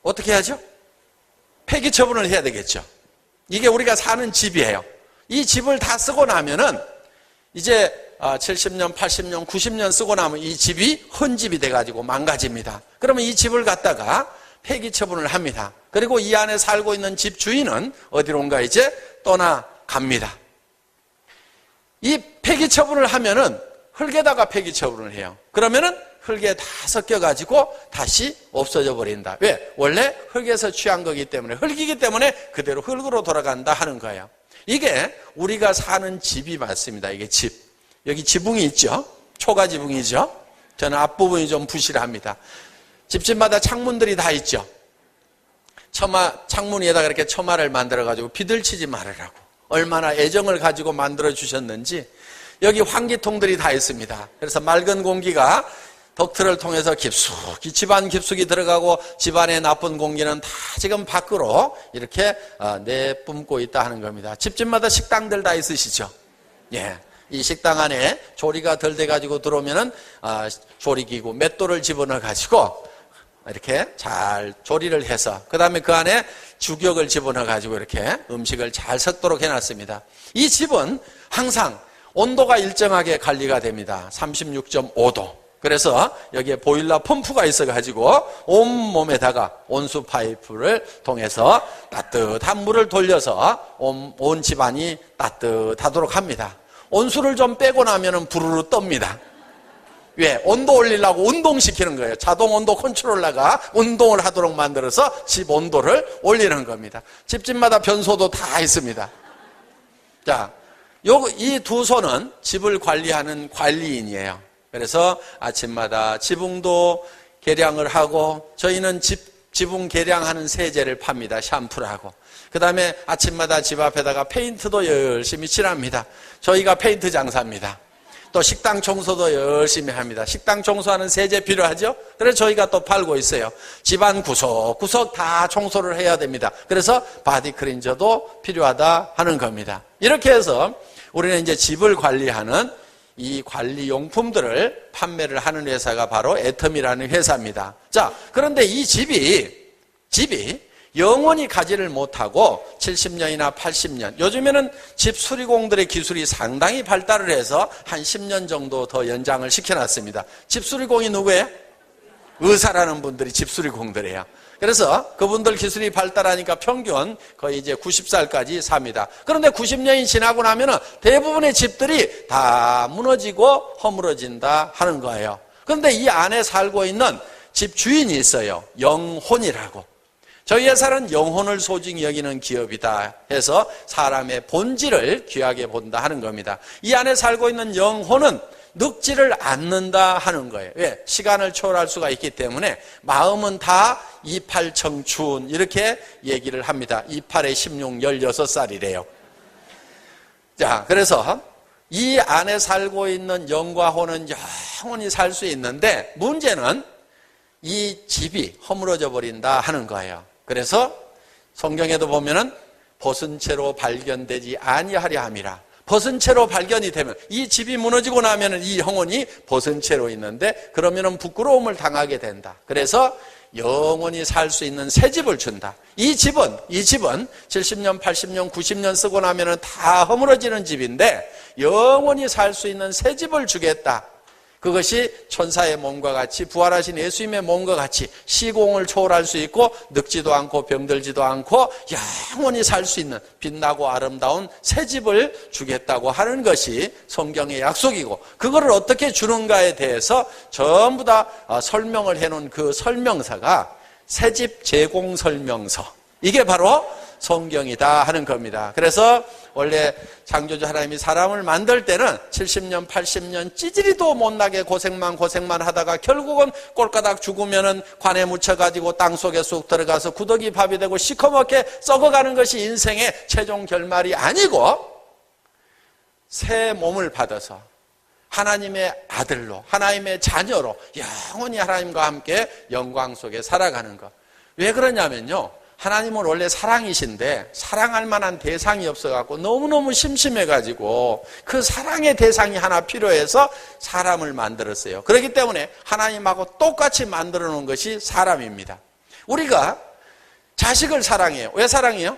[SPEAKER 2] 어떻게 하죠? 폐기 처분을 해야 되겠죠. 이게 우리가 사는 집이에요. 이 집을 다 쓰고 나면은 이제 70년, 80년, 90년 쓰고 나면 이 집이 헌집이 돼가지고 망가집니다. 그러면 이 집을 갖다가 폐기 처분을 합니다. 그리고 이 안에 살고 있는 집 주인은 어디론가 이제 떠나갑니다. 이 폐기 처분을 하면은 흙에다가 폐기 처분을 해요. 그러면은 흙에 다 섞여가지고 다시 없어져 버린다. 왜? 원래 흙에서 취한 거기 때문에, 흙이기 때문에 그대로 흙으로 돌아간다 하는 거예요. 이게 우리가 사는 집이 맞습니다. 이게 집. 여기 지붕이 있죠? 초가 지붕이죠? 저는 앞부분이 좀 부실합니다. 집집마다 창문들이 다 있죠? 창문 위에다가 이렇게 처마를 만들어가지고 비들치지 말으라고 얼마나 애정을 가지고 만들어 주셨는지 여기 환기통들이 다 있습니다. 그래서 맑은 공기가 덕트를 통해서 깊숙이 집안 깊숙이 들어가고 집안의 나쁜 공기는 다 지금 밖으로 이렇게 내뿜고 있다 하는 겁니다. 집집마다 식당들 다 있으시죠? 예. 이 식당 안에 조리가 덜 돼가지고 들어오면은 조리기구 맷돌을 집어넣어 가지고 이렇게 잘 조리를 해서 그 다음에 그 안에 주격을 집어넣어 가지고 이렇게 음식을 잘 섞도록 해놨습니다. 이 집은 항상 온도가 일정하게 관리가 됩니다. 36.5도. 그래서 여기에 보일러 펌프가 있어가지고 온몸에다가 온수 파이프를 통해서 따뜻한 물을 돌려서 온 집안이 따뜻하도록 합니다. 온수를 좀 빼고 나면은 부르르 떱니다. 왜? 온도 올리려고 운동시키는 거예요. 자동 온도 컨트롤러가 운동을 하도록 만들어서 집 온도를 올리는 겁니다. 집집마다 변소도 다 있습니다. 자, 이 두 손은 집을 관리하는 관리인이에요. 그래서 아침마다 지붕도 개량을 하고 저희는 지붕 개량하는 세제를 팝니다. 샴푸를 하고. 그 다음에 아침마다 집 앞에다가 페인트도 열심히 칠합니다. 저희가 페인트 장사입니다. 또 식당 청소도 열심히 합니다. 식당 청소하는 세제 필요하죠? 그래서 저희가 또 팔고 있어요. 집안 구석구석 다 청소를 해야 됩니다. 그래서 바디 클린저도 필요하다 하는 겁니다. 이렇게 해서 우리는 이제 집을 관리하는 이 관리용품들을 판매를 하는 회사가 바로 애텀이라는 회사입니다. 자, 그런데 이 집이 영원히 가지를 못하고 70년이나 80년, 요즘에는 집 수리공들의 기술이 상당히 발달을 해서 한 10년 정도 더 연장을 시켜놨습니다. 집 수리공이 누구예요? 의사라는 분들이 집 수리공들이에요. 그래서 그분들 기술이 발달하니까 평균 거의 이제 90살까지 삽니다. 그런데 90년이 지나고 나면은 대부분의 집들이 다 무너지고 허물어진다 하는 거예요. 그런데 이 안에 살고 있는 집 주인이 있어요. 영혼이라고. 저희 회사는 영혼을 소중히 여기는 기업이다 해서 사람의 본질을 귀하게 본다 하는 겁니다. 이 안에 살고 있는 영혼은 늙지를 않는다 하는 거예요. 왜? 시간을 초월할 수가 있기 때문에 마음은 다 28 청춘 이렇게 얘기를 합니다. 28에 16, 16살이래요. 자, 그래서 이 안에 살고 있는 영과 혼은 영원히 살 수 있는데 문제는 이 집이 허물어져 버린다 하는 거예요. 그래서 성경에도 보면은 벗은 채로 발견되지 아니하려 함이라. 벗은 채로 발견이 되면 이 집이 무너지고 나면은 이 영혼이 벗은 채로 있는데 그러면은 부끄러움을 당하게 된다. 그래서 영원히 살 수 있는 새 집을 준다. 이 집은 70년, 80년, 90년 쓰고 나면은 다 허물어지는 집인데 영원히 살 수 있는 새 집을 주겠다. 그것이 천사의 몸과 같이 부활하신 예수님의 몸과 같이 시공을 초월할 수 있고 늙지도 않고 병들지도 않고 영원히 살 수 있는 빛나고 아름다운 새 집을 주겠다고 하는 것이 성경의 약속이고 그거를 어떻게 주는가에 대해서 전부 다 설명을 해놓은 그 설명서가 새집 제공 설명서. 이게 바로 성경이다 하는 겁니다. 그래서 원래 창조주 하나님이 사람을 만들 때는 70년, 80년 찌질이도 못나게 고생만 하다가 결국은 꼴까닥 죽으면은 관에 묻혀가지고 땅속에 쑥 들어가서 구더기 밥이 되고 시커멓게 썩어가는 것이 인생의 최종 결말이 아니고 새 몸을 받아서 하나님의 아들로, 하나님의 자녀로 영원히 하나님과 함께 영광 속에 살아가는 것. 왜 그러냐면요. 하나님은 원래 사랑이신데 사랑할 만한 대상이 없어갖고 너무너무 심심해가지고 그 사랑의 대상이 하나 필요해서 사람을 만들었어요. 그렇기 때문에 하나님하고 똑같이 만들어 놓은 것이 사람입니다. 우리가 자식을 사랑해요. 왜 사랑해요?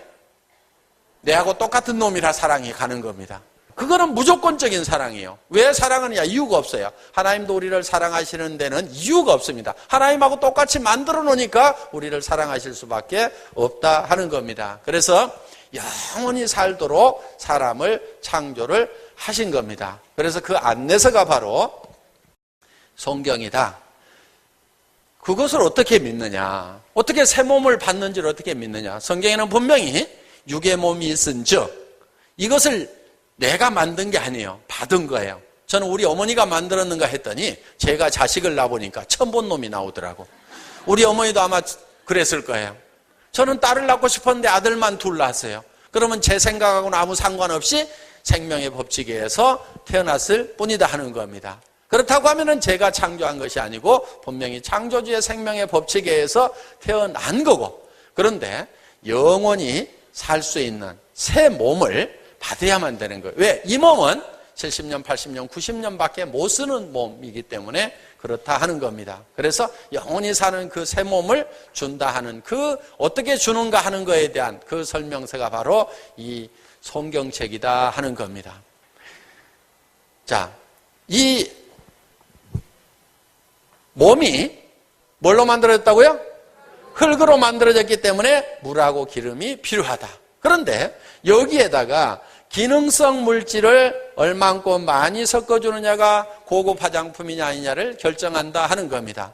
[SPEAKER 2] 내하고 똑같은 놈이라 사랑이 가는 겁니다. 그거는 무조건적인 사랑이에요. 왜 사랑하느냐? 이유가 없어요. 하나님도 우리를 사랑하시는 데는 이유가 없습니다. 하나님하고 똑같이 만들어 놓으니까 우리를 사랑하실 수밖에 없다 하는 겁니다. 그래서 영원히 살도록 사람을 창조를 하신 겁니다. 그래서 그 안내서가 바로 성경이다. 그것을 어떻게 믿느냐? 어떻게 새 몸을 받는지를 어떻게 믿느냐? 성경에는 분명히 육의 몸이 있은즉 이것을 내가 만든 게 아니에요. 받은 거예요. 저는 우리 어머니가 만들었는가 했더니 제가 자식을 낳아보니까 처음 본 놈이 나오더라고. 우리 어머니도 아마 그랬을 거예요. 저는 딸을 낳고 싶었는데 아들만 둘 낳았어요. 그러면 제 생각하고는 아무 상관없이 생명의 법칙에 의해서 태어났을 뿐이다 하는 겁니다. 그렇다고 하면은 제가 창조한 것이 아니고 분명히 창조주의 생명의 법칙에 의해서 태어난 거고, 그런데 영원히 살 수 있는 새 몸을 받아야만 되는 거예요. 왜? 이 몸은 70년, 80년, 90년밖에 못 쓰는 몸이기 때문에 그렇다 하는 겁니다. 그래서 영원히 사는 그 새 몸을 준다 하는 그 어떻게 주는가 하는 거에 대한 그 설명서가 바로 이 성경책이다 하는 겁니다. 자, 이 몸이 뭘로 만들어졌다고요? 흙으로 만들어졌기 때문에 물하고 기름이 필요하다. 그런데 여기에다가 기능성 물질을 얼만큼 많이 섞어주느냐가 고급 화장품이냐 아니냐를 결정한다 하는 겁니다.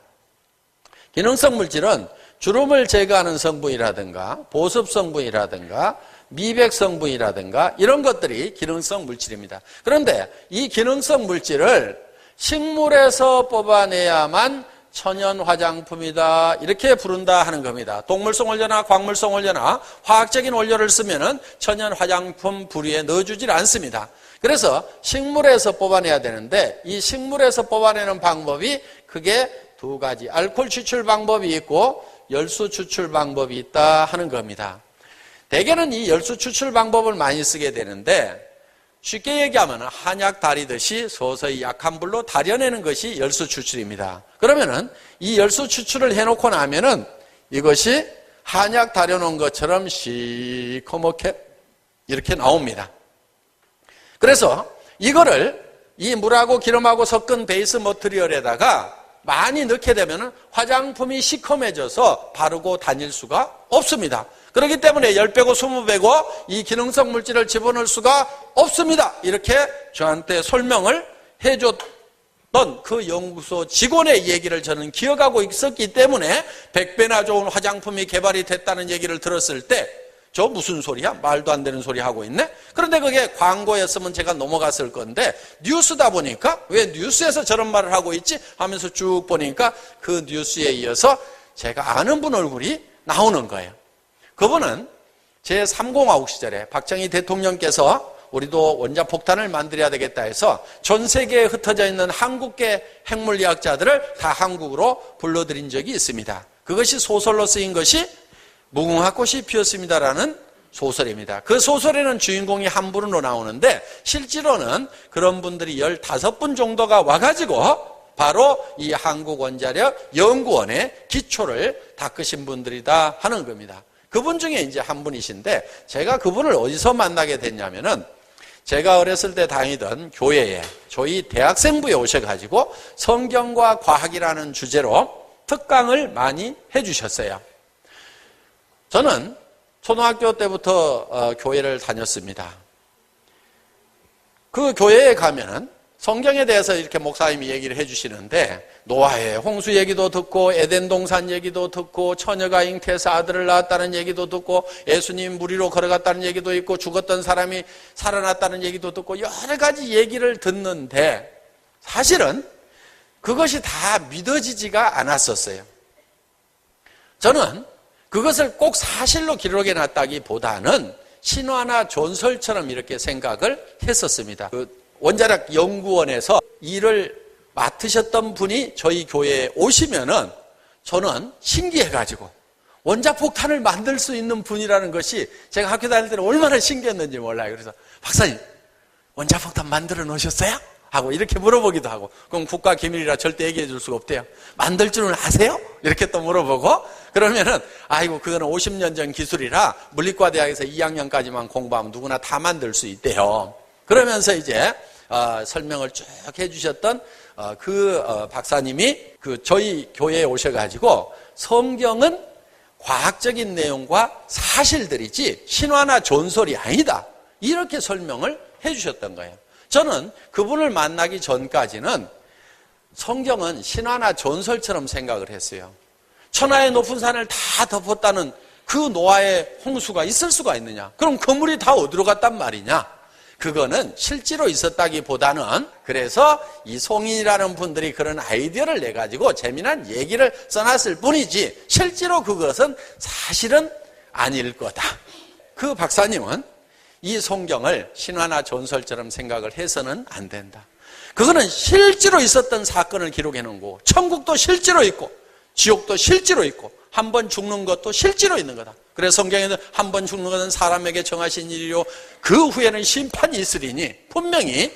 [SPEAKER 2] 기능성 물질은 주름을 제거하는 성분이라든가 보습 성분이라든가 미백 성분이라든가 이런 것들이 기능성 물질입니다. 그런데 이 기능성 물질을 식물에서 뽑아내야만 천연 화장품이다 이렇게 부른다 하는 겁니다. 동물성 원료나 광물성 원료나 화학적인 원료를 쓰면은 천연 화장품 부류에 넣어주질 않습니다. 그래서 식물에서 뽑아내야 되는데 이 식물에서 뽑아내는 방법이 크게 두 가지, 알코올 추출 방법이 있고 열수 추출 방법이 있다 하는 겁니다. 대개는 이 열수 추출 방법을 많이 쓰게 되는데 쉽게 얘기하면 한약 다리듯이 서서히 약한 불로 다려내는 것이 열수 추출입니다. 그러면은 이 열수 추출을 해놓고 나면은 이것이 한약 다려놓은 것처럼 시커멓게 이렇게 나옵니다. 그래서 이거를 이 물하고 기름하고 섞은 베이스 머티리얼에다가 많이 넣게 되면 화장품이 시커매져서 바르고 다닐 수가 없습니다. 그렇기 때문에 10배고 20배고 이 기능성 물질을 집어넣을 수가 없습니다. 이렇게 저한테 설명을 해줬던 그 연구소 직원의 얘기를 저는 기억하고 있었기 때문에 100배나 좋은 화장품이 개발이 됐다는 얘기를 들었을 때 저 무슨 소리야? 말도 안 되는 소리 하고 있네? 그런데 그게 광고였으면 제가 넘어갔을 건데 뉴스다 보니까 왜 뉴스에서 저런 말을 하고 있지? 하면서 쭉 보니까 그 뉴스에 이어서 제가 아는 분 얼굴이 나오는 거예요. 그분은 제3공화국 시절에 박정희 대통령께서 우리도 원자폭탄을 만들어야 되겠다 해서 전 세계에 흩어져 있는 한국계 핵물리학자들을 다 한국으로 불러들인 적이 있습니다. 그것이 소설로 쓰인 것이 무궁화 꽃이 피었습니다라는 소설입니다. 그 소설에는 주인공이 한 분으로 나오는데 실제로는 그런 분들이 15분 정도가 와가지고 바로 이 한국원자력 연구원의 기초를 닦으신 분들이다 하는 겁니다. 그분 중에 이제 한 분이신데 제가 그분을 어디서 만나게 됐냐면은 제가 어렸을 때 다니던 교회에 저희 대학생부에 오셔가지고 성경과 과학이라는 주제로 특강을 많이 해주셨어요. 저는 초등학교 때부터 교회를 다녔습니다. 그 교회에 가면은 성경에 대해서 이렇게 목사님이 얘기를 해주시는데 노아의 홍수 얘기도 듣고 에덴 동산 얘기도 듣고 처녀가 잉태해서 아들을 낳았다는 얘기도 듣고 예수님 물 위로 걸어갔다는 얘기도 있고 죽었던 사람이 살아났다는 얘기도 듣고 여러 가지 얘기를 듣는데 사실은 그것이 다 믿어지지가 않았었어요. 저는 그것을 꼭 사실로 기록해 놨다기보다는 신화나 전설처럼 이렇게 생각을 했었습니다. 그 원자력 연구원에서 일을 맡으셨던 분이 저희 교회에 오시면은 저는 신기해가지고 원자폭탄을 만들 수 있는 분이라는 것이 제가 학교 다닐 때는 얼마나 신기했는지 몰라요. 그래서 박사님 원자폭탄 만들어 놓으셨어요? 하고 이렇게 물어보기도 하고 그럼 국가기밀이라 절대 얘기해 줄 수가 없대요. 만들 줄은 아세요? 이렇게 또 물어보고 그러면은 아이고 그거는 50년 전 기술이라 물리과 대학에서 2학년까지만 공부하면 누구나 다 만들 수 있대요. 그러면서 이제 설명을 쭉 해주셨던 박사님이 저희 교회에 오셔가지고 성경은 과학적인 내용과 사실들이지 신화나 전설이 아니다 이렇게 설명을 해주셨던 거예요. 저는 그분을 만나기 전까지는 성경은 신화나 전설처럼 생각을 했어요. 천하의 높은 산을 다 덮었다는 그 노아의 홍수가 있을 수가 있느냐? 그럼 그 물이 다 어디로 갔단 말이냐? 그거는 실제로 있었다기보다는 그래서 이 송인이라는 분들이 그런 아이디어를 내가지고 재미난 얘기를 써놨을 뿐이지 실제로 그것은 사실은 아닐 거다. 그 박사님은 이 성경을 신화나 전설처럼 생각을 해서는 안 된다. 그거는 실제로 있었던 사건을 기록해 놓은 거고 천국도 실제로 있고 지옥도 실제로 있고 한 번 죽는 것도 실제로 있는 거다. 그래서 성경에는 한 번 죽는 것은 사람에게 정하신 일이요 그 후에는 심판이 있으리니 분명히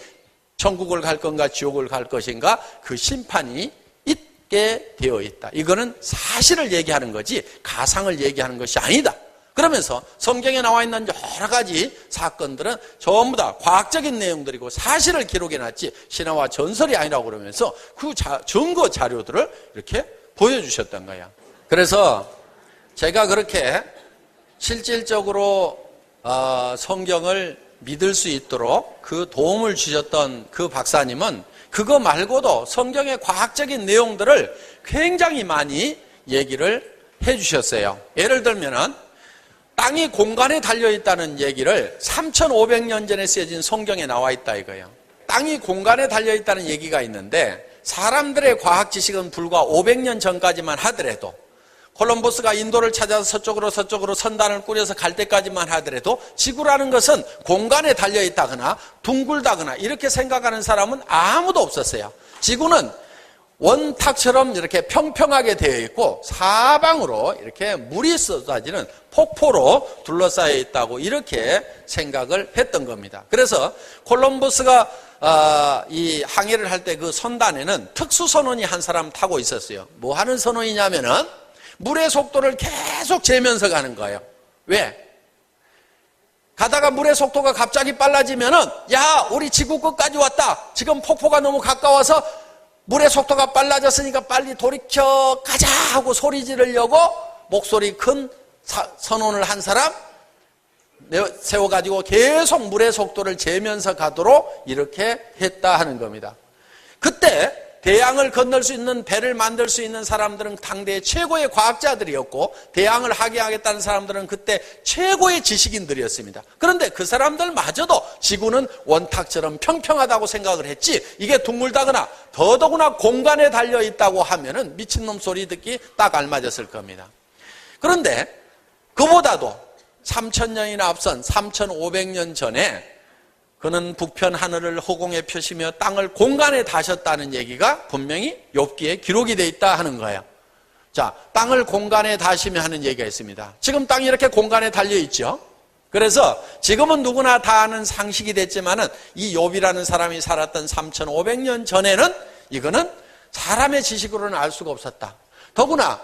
[SPEAKER 2] 천국을 갈 건가 지옥을 갈 것인가 그 심판이 있게 되어 있다. 이거는 사실을 얘기하는 거지 가상을 얘기하는 것이 아니다. 그러면서 성경에 나와 있는 여러 가지 사건들은 전부 다 과학적인 내용들이고 사실을 기록해놨지 신화와 전설이 아니라고 그러면서 그 증거 자료들을 이렇게 보여주셨던 거야. 그래서 제가 그렇게 실질적으로 성경을 믿을 수 있도록 그 도움을 주셨던 그 박사님은 그거 말고도 성경의 과학적인 내용들을 굉장히 많이 얘기를 해 주셨어요. 예를 들면은 땅이 공간에 달려있다는 얘기를 3,500년 전에 쓰여진 성경에 나와 있다 이거예요. 땅이 공간에 달려있다는 얘기가 있는데 사람들의 과학 지식은 불과 500년 전까지만 하더라도 콜럼버스가 인도를 찾아서 서쪽으로 선단을 꾸려서 갈 때까지만 하더라도 지구라는 것은 공간에 달려있다거나 둥글다거나 이렇게 생각하는 사람은 아무도 없었어요. 지구는 원탁처럼 이렇게 평평하게 되어 있고 사방으로 이렇게 물이 쏟아지는 폭포로 둘러싸여 있다고 이렇게 생각을 했던 겁니다. 그래서 콜럼버스가 이 항해를 할 때 그 선단에는 특수 선원이 한 사람 타고 있었어요. 뭐 하는 선원이냐면은 물의 속도를 계속 재면서 가는 거예요. 왜? 가다가 물의 속도가 갑자기 빨라지면은 야, 우리 지구 끝까지 왔다. 지금 폭포가 너무 가까워서 물의 속도가 빨라졌으니까 빨리 돌이켜 가자 하고 소리 지르려고 목소리 큰 선원을 한 사람 세워가지고 계속 물의 속도를 재면서 가도록 이렇게 했다 하는 겁니다. 그때 대양을 건널 수 있는 배를 만들 수 있는 사람들은 당대의 최고의 과학자들이었고 대양을 하게하겠다는 사람들은 그때 최고의 지식인들이었습니다. 그런데 그 사람들마저도 지구는 원탁처럼 평평하다고 생각을 했지 이게 둥글다거나 더더구나 공간에 달려있다고 하면은 미친놈 소리 듣기 딱 알맞았을 겁니다. 그런데 그보다도 3,000년이나 앞선 3,500년 전에 그는 북편 하늘을 허공에 펴시며 땅을 공간에 다셨다는 얘기가 분명히 욥기에 기록이 되어 있다 하는 거예요. 자, 땅을 공간에 다시며 하는 얘기가 있습니다. 지금 땅이 이렇게 공간에 달려 있죠. 그래서 지금은 누구나 다 아는 상식이 됐지만은 이 욥이라는 사람이 살았던 3,500년 전에는 이거는 사람의 지식으로는 알 수가 없었다. 더구나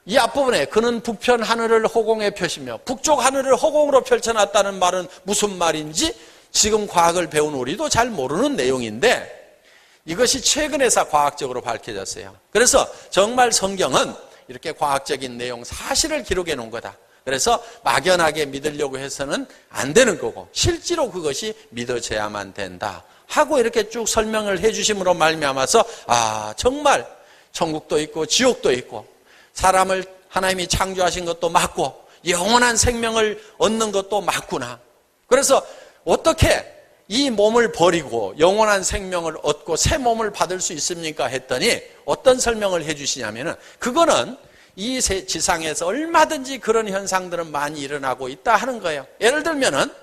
[SPEAKER 2] 이 앞부분에 그는 북편 하늘을 허공에 펴시며 북쪽 하늘을 허공으로 펼쳐놨다는 말은 무슨 말인지 지금 과학을 배운 우리도 잘 모르는 내용인데 이것이 최근에서 과학적으로 밝혀졌어요. 그래서 정말 성경은 이렇게 과학적인 내용 사실을 기록해 놓은 거다. 그래서 막연하게 믿으려고 해서는 안 되는 거고 실제로 그것이 믿어져야만 된다 하고 이렇게 쭉 설명을 해 주심으로 말미암아서 아 정말 천국도 있고 지옥도 있고 사람을 하나님이 창조하신 것도 맞고 영원한 생명을 얻는 것도 맞구나. 그래서 어떻게 이 몸을 버리고 영원한 생명을 얻고 새 몸을 받을 수 있습니까? 했더니 어떤 설명을 해 주시냐면은 그거는 이 지상에서 얼마든지 그런 현상들은 많이 일어나고 있다 하는 거예요. 예를 들면은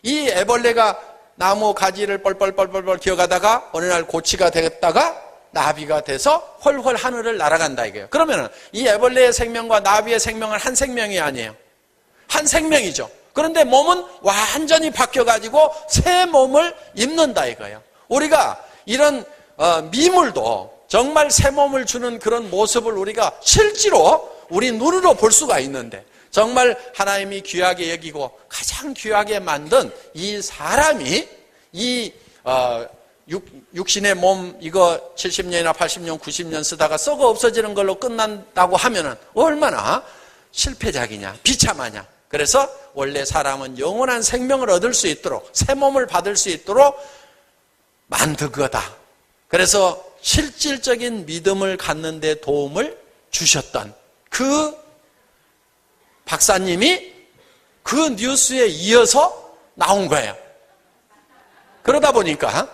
[SPEAKER 2] 이 애벌레가 나무 가지를 뻘뻘 기어가다가 어느 날 고치가 되었다가 나비가 돼서 훨훨 하늘을 날아간다 이거예요. 그러면은 이 애벌레의 생명과 나비의 생명은 한 생명이 아니에요. 한 생명이죠. 그런데 몸은 완전히 바뀌어가지고 새 몸을 입는다 이거예요. 우리가 이런 미물도 정말 새 몸을 주는 그런 모습을 우리가 실제로 우리 눈으로 볼 수가 있는데 정말 하나님이 귀하게 여기고 가장 귀하게 만든 이 사람이 이 육신의 몸 이거 70년이나 80년 90년 쓰다가 썩어 없어지는 걸로 끝난다고 하면은 얼마나 실패작이냐 비참하냐. 그래서 원래 사람은 영원한 생명을 얻을 수 있도록 새 몸을 받을 수 있도록 만든 거다. 그래서 실질적인 믿음을 갖는 데 도움을 주셨던 그 박사님이 그 뉴스에 이어서 나온 거예요. 그러다 보니까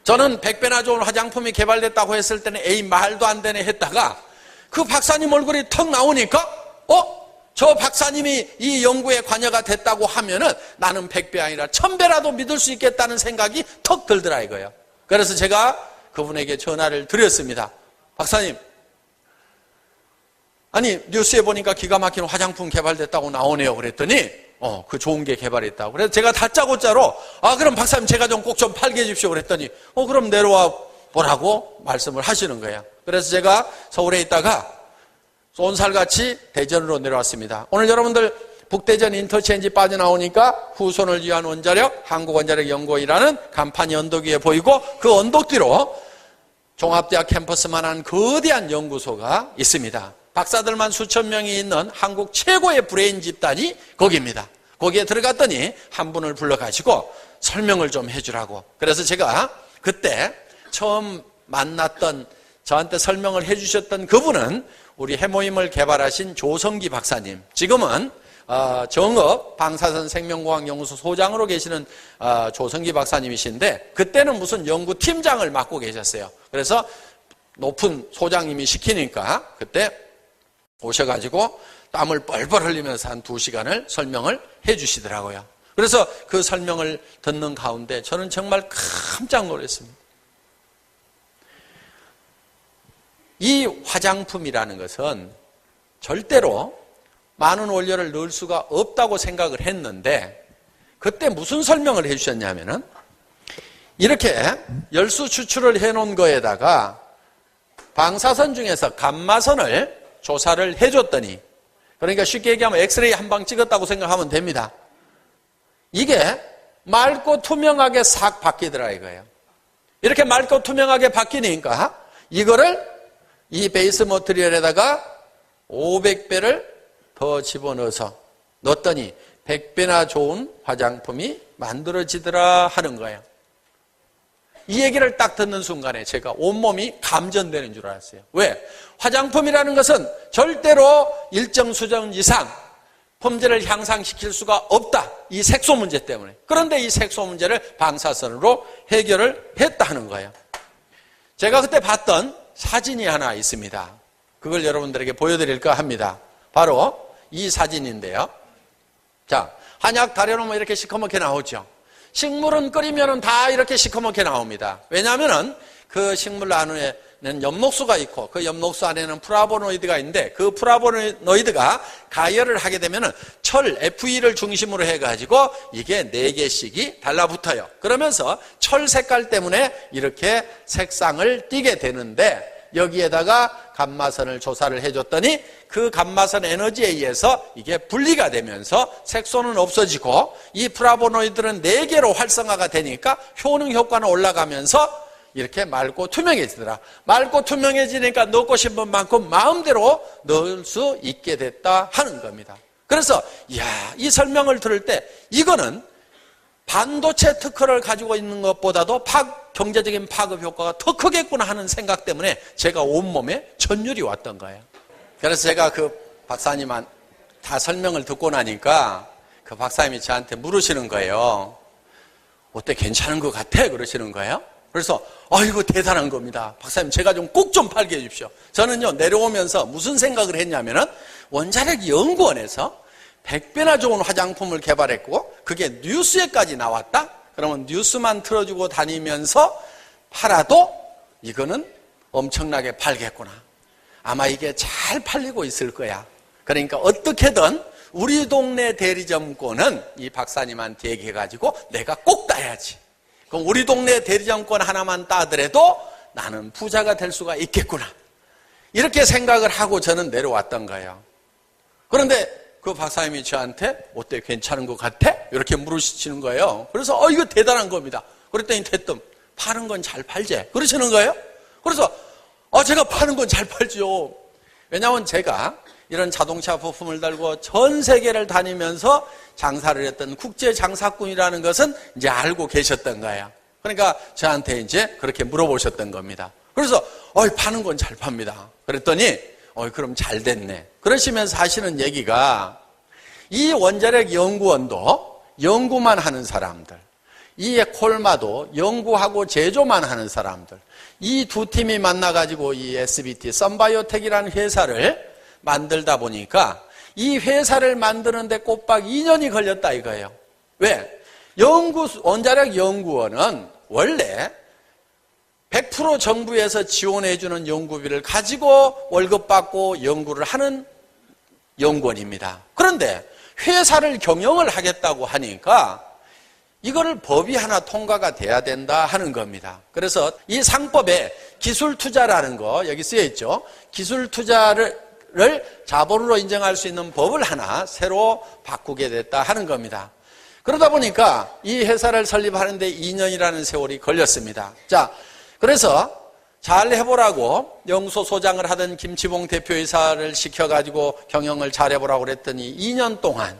[SPEAKER 2] 저는 100배나 좋은 화장품이 개발됐다고 했을 때는 에이 말도 안 되네 했다가 그 박사님 얼굴이 턱 나오니까 저 박사님이 이 연구에 관여가 됐다고 하면은 나는 100배 아니라 1000배라도 믿을 수 있겠다는 생각이 턱 들더라 이거예요. 그래서 제가 그분에게 전화를 드렸습니다. 박사님, 아니 뉴스에 보니까 기가 막힌 화장품 개발됐다고 나오네요. 그랬더니 그 좋은 게 개발했다고. 그래서 제가 다짜고짜로 그럼 박사님 제가 좀 꼭 좀 팔게 해주십시오. 그랬더니 그럼 내려와 보라고 말씀을 하시는 거예요. 그래서 제가 서울에 있다가 쏜살같이 대전으로 내려왔습니다. 오늘 여러분들 북대전 인터체인지 빠져나오니까 후손을 위한 원자력 한국원자력연구원이라는 간판이 언덕 위에 보이고 그 언덕 뒤로 종합대학 캠퍼스만한 거대한 연구소가 있습니다. 박사들만 수천 명이 있는 한국 최고의 브레인 집단이 거기입니다. 거기에 들어갔더니 한 분을 불러가지고 설명을 좀 해주라고. 그래서 제가 그때 처음 만났던, 저한테 설명을 해주셨던 그분은 우리 해모임을 개발하신 조성기 박사님, 지금은 정읍 방사선 생명공학연구소 소장으로 계시는 조성기 박사님이신데, 그때는 무슨 연구팀장을 맡고 계셨어요. 그래서 높은 소장님이 시키니까 그때 오셔가지고 땀을 뻘뻘 흘리면서 한 2시간을 설명을 해주시더라고요. 그래서 그 설명을 듣는 가운데 저는 정말 깜짝 놀랐습니다. 이 화장품이라는 것은 절대로 많은 원료를 넣을 수가 없다고 생각을 했는데, 그때 무슨 설명을 해주셨냐면은 이렇게 열수 추출을 해놓은 거에다가 방사선 중에서 감마선을 조사를 해줬더니, 그러니까 쉽게 얘기하면 엑스레이 한 방 찍었다고 생각하면 됩니다. 이게 맑고 투명하게 싹 바뀌더라 이거예요. 이렇게 맑고 투명하게 바뀌니까 이거를 이 베이스 머티리얼에다가 500배를 더 집어넣어서 넣었더니 100배나 좋은 화장품이 만들어지더라 하는 거예요. 이 얘기를 딱 듣는 순간에 제가 온몸이 감전되는 줄 알았어요. 왜? 화장품이라는 것은 절대로 일정 수준 이상 품질을 향상시킬 수가 없다. 이 색소 문제 때문에. 그런데 이 색소 문제를 방사선으로 해결을 했다는 거예요. 제가 그때 봤던 사진이 하나 있습니다. 그걸 여러분들에게 보여드릴까 합니다. 바로 이 사진인데요. 자, 한약 다려놓으면 이렇게 시커멓게 나오죠. 식물은 끓이면 다 이렇게 시커멓게 나옵니다. 왜냐하면 그 식물 안에는 엽록소가 있고 그 엽록소 안에는 플라보노이드가 있는데, 그 플라보노이드가 가열을 하게 되면 철 Fe를 중심으로 해가지고 이게 4개씩이 달라붙어요. 그러면서 철 색깔 때문에 이렇게 색상을 띠게 되는데, 여기에다가 감마선을 조사를 해줬더니 그 감마선 에너지에 의해서 이게 분리가 되면서 색소는 없어지고 이 플라보노이드는 4개로 활성화가 되니까 효능 효과는 올라가면서 이렇게 맑고 투명해지더라. 맑고 투명해지니까 넣고 싶은 만큼 마음대로 넣을 수 있게 됐다 하는 겁니다. 그래서 이 설명을 들을 때 이거는 반도체 특허를 가지고 있는 것보다도 경제적인 파급 효과가 더 크겠구나 하는 생각 때문에 제가 온몸에 전율이 왔던 거예요. 그래서 제가 그 박사님한 다 설명을 듣고 나니까 그 박사님이 저한테 물으시는 거예요. 어때, 괜찮은 것 같아? 그러시는 거예요. 그래서 이거 대단한 겁니다. 박사님, 제가 좀 꼭 좀 팔게 해주십시오. 저는요, 내려오면서 무슨 생각을 했냐면은 원자력 연구원에서 100배나 좋은 화장품을 개발했고 그게 뉴스에까지 나왔다? 그러면 뉴스만 틀어주고 다니면서 팔아도 이거는 엄청나게 팔겠구나. 아마 이게 잘 팔리고 있을 거야. 그러니까 어떻게든 우리 동네 대리점권은 이 박사님한테 얘기해가지고 내가 꼭 따야지. 그럼 우리 동네 대리점권 하나만 따더라도 나는 부자가 될 수가 있겠구나. 이렇게 생각을 하고 저는 내려왔던 거예요. 그런데 그 박사님이 저한테 어때, 괜찮은 것 같아? 이렇게 물으시는 거예요. 그래서 이거 대단한 겁니다. 그랬더니 대뜸 파는 건 잘 팔지? 그러시는 거예요. 그래서 제가 파는 건 잘 팔죠. 왜냐하면 제가 이런 자동차 부품을 달고 전 세계를 다니면서 장사를 했던 국제 장사꾼이라는 것은 이제 알고 계셨던 거예요. 그러니까 저한테 이제 그렇게 물어보셨던 겁니다. 그래서 파는 건 잘 팝니다. 그랬더니 그럼 잘 됐네. 그러시면서 하시는 얘기가, 이 원자력 연구원도 연구만 하는 사람들, 이 콜마도 연구하고 제조만 하는 사람들, 이 두 팀이 만나가지고 이 SBT, 썬바이오텍이라는 회사를 만들다 보니까 이 회사를 만드는데 꼬박 2년이 걸렸다 이거예요. 왜? 원자력 연구원은 원래 100% 정부에서 지원해주는 연구비를 가지고 월급 받고 연구를 하는 연구원입니다. 그런데 회사를 경영을 하겠다고 하니까 이거를 법이 하나 통과가 돼야 된다 하는 겁니다. 그래서 이 상법에 기술 투자라는 거 여기 쓰여 있죠. 기술 투자를 자본으로 인정할 수 있는 법을 하나 새로 바꾸게 됐다 하는 겁니다. 그러다 보니까 이 회사를 설립하는데 2년이라는 세월이 걸렸습니다. 자, 그래서 잘 해보라고 연구소 소장을 하던 김치봉 대표이사를 시켜가지고 경영을 잘 해보라고 그랬더니 2년 동안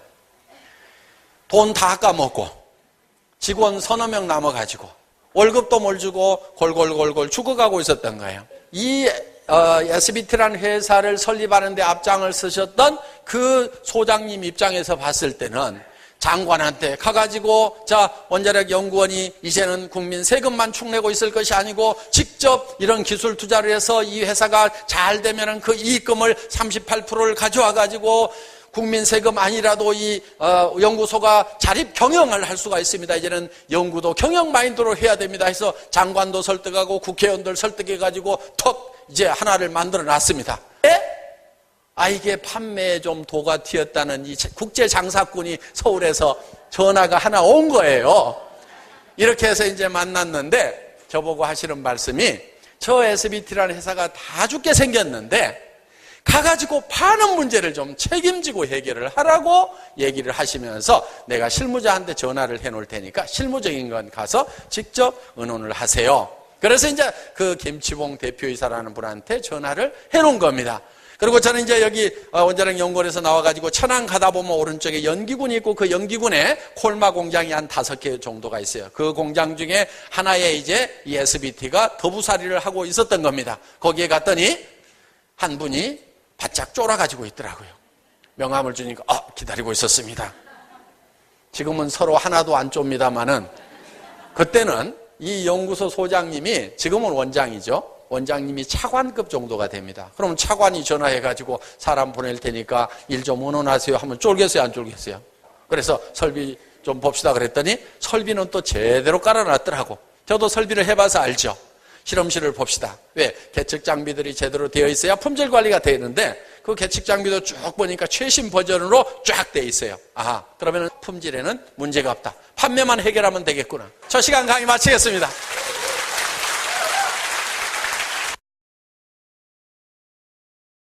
[SPEAKER 2] 돈 다 까먹고 직원 서너 명 남아가지고 월급도 못 주고 골골골골 죽어가고 있었던 거예요. 이 SBT라는 회사를 설립하는 데 앞장을 쓰셨던 그 소장님 입장에서 봤을 때는 장관한테 가가지고 자 원자력 연구원이 이제는 국민 세금만 축내고 있을 것이 아니고 직접 이런 기술 투자를 해서 이 회사가 잘 되면은 그 이익금을 38%를 가져와 가지고 국민 세금 아니라도 이 연구소가 자립 경영을 할 수가 있습니다. 이제는 연구도 경영 마인드로 해야 됩니다. 해서 장관도 설득하고 국회의원들 설득해 가지고 턱 이제 하나를 만들어 놨습니다. 이게 판매에 좀 도가 튀었다는 이 국제 장사꾼이 서울에서 전화가 하나 온 거예요. 이렇게 해서 이제 만났는데 저보고 하시는 말씀이 저 SBT라는 회사가 다 죽게 생겼는데 가가지고 파는 문제를 좀 책임지고 해결을 하라고 얘기를 하시면서 내가 실무자한테 전화를 해놓을 테니까 실무적인 건 가서 직접 의논을 하세요. 그래서 이제 그 김치봉 대표이사라는 분한테 전화를 해놓은 겁니다. 그리고 저는 이제 여기 원자력 연구원에서 나와가지고 천안 가다 보면 오른쪽에 연기군이 있고 그 연기군에 콜마 공장이 한 5개 정도가 있어요. 그 공장 중에 하나에 이제 이 SBT가 더부살이를 하고 있었던 겁니다. 거기에 갔더니 한 분이 바짝 쫄아가지고 있더라고요. 명함을 주니까 기다리고 있었습니다. 지금은 서로 하나도 안 좁니다마는 그때는 이 연구소 소장님이 지금은 원장이죠. 원장님이 차관급 정도가 됩니다. 그럼 차관이 전화해가지고 사람 보낼 테니까 일 좀 의논하세요 하면 쫄겠어요, 안 쫄겠어요? 그래서 설비 좀 봅시다 그랬더니 설비는 또 제대로 깔아놨더라고. 저도 설비를 해봐서 알죠. 실험실을 봅시다. 왜? 계측 장비들이 제대로 되어 있어야 품질 관리가 되는데 그 계측 장비도 쭉 보니까 최신 버전으로 쫙 되어 있어요. 그러면 품질에는 문제가 없다. 판매만 해결하면 되겠구나. 저 시간 강의 마치겠습니다.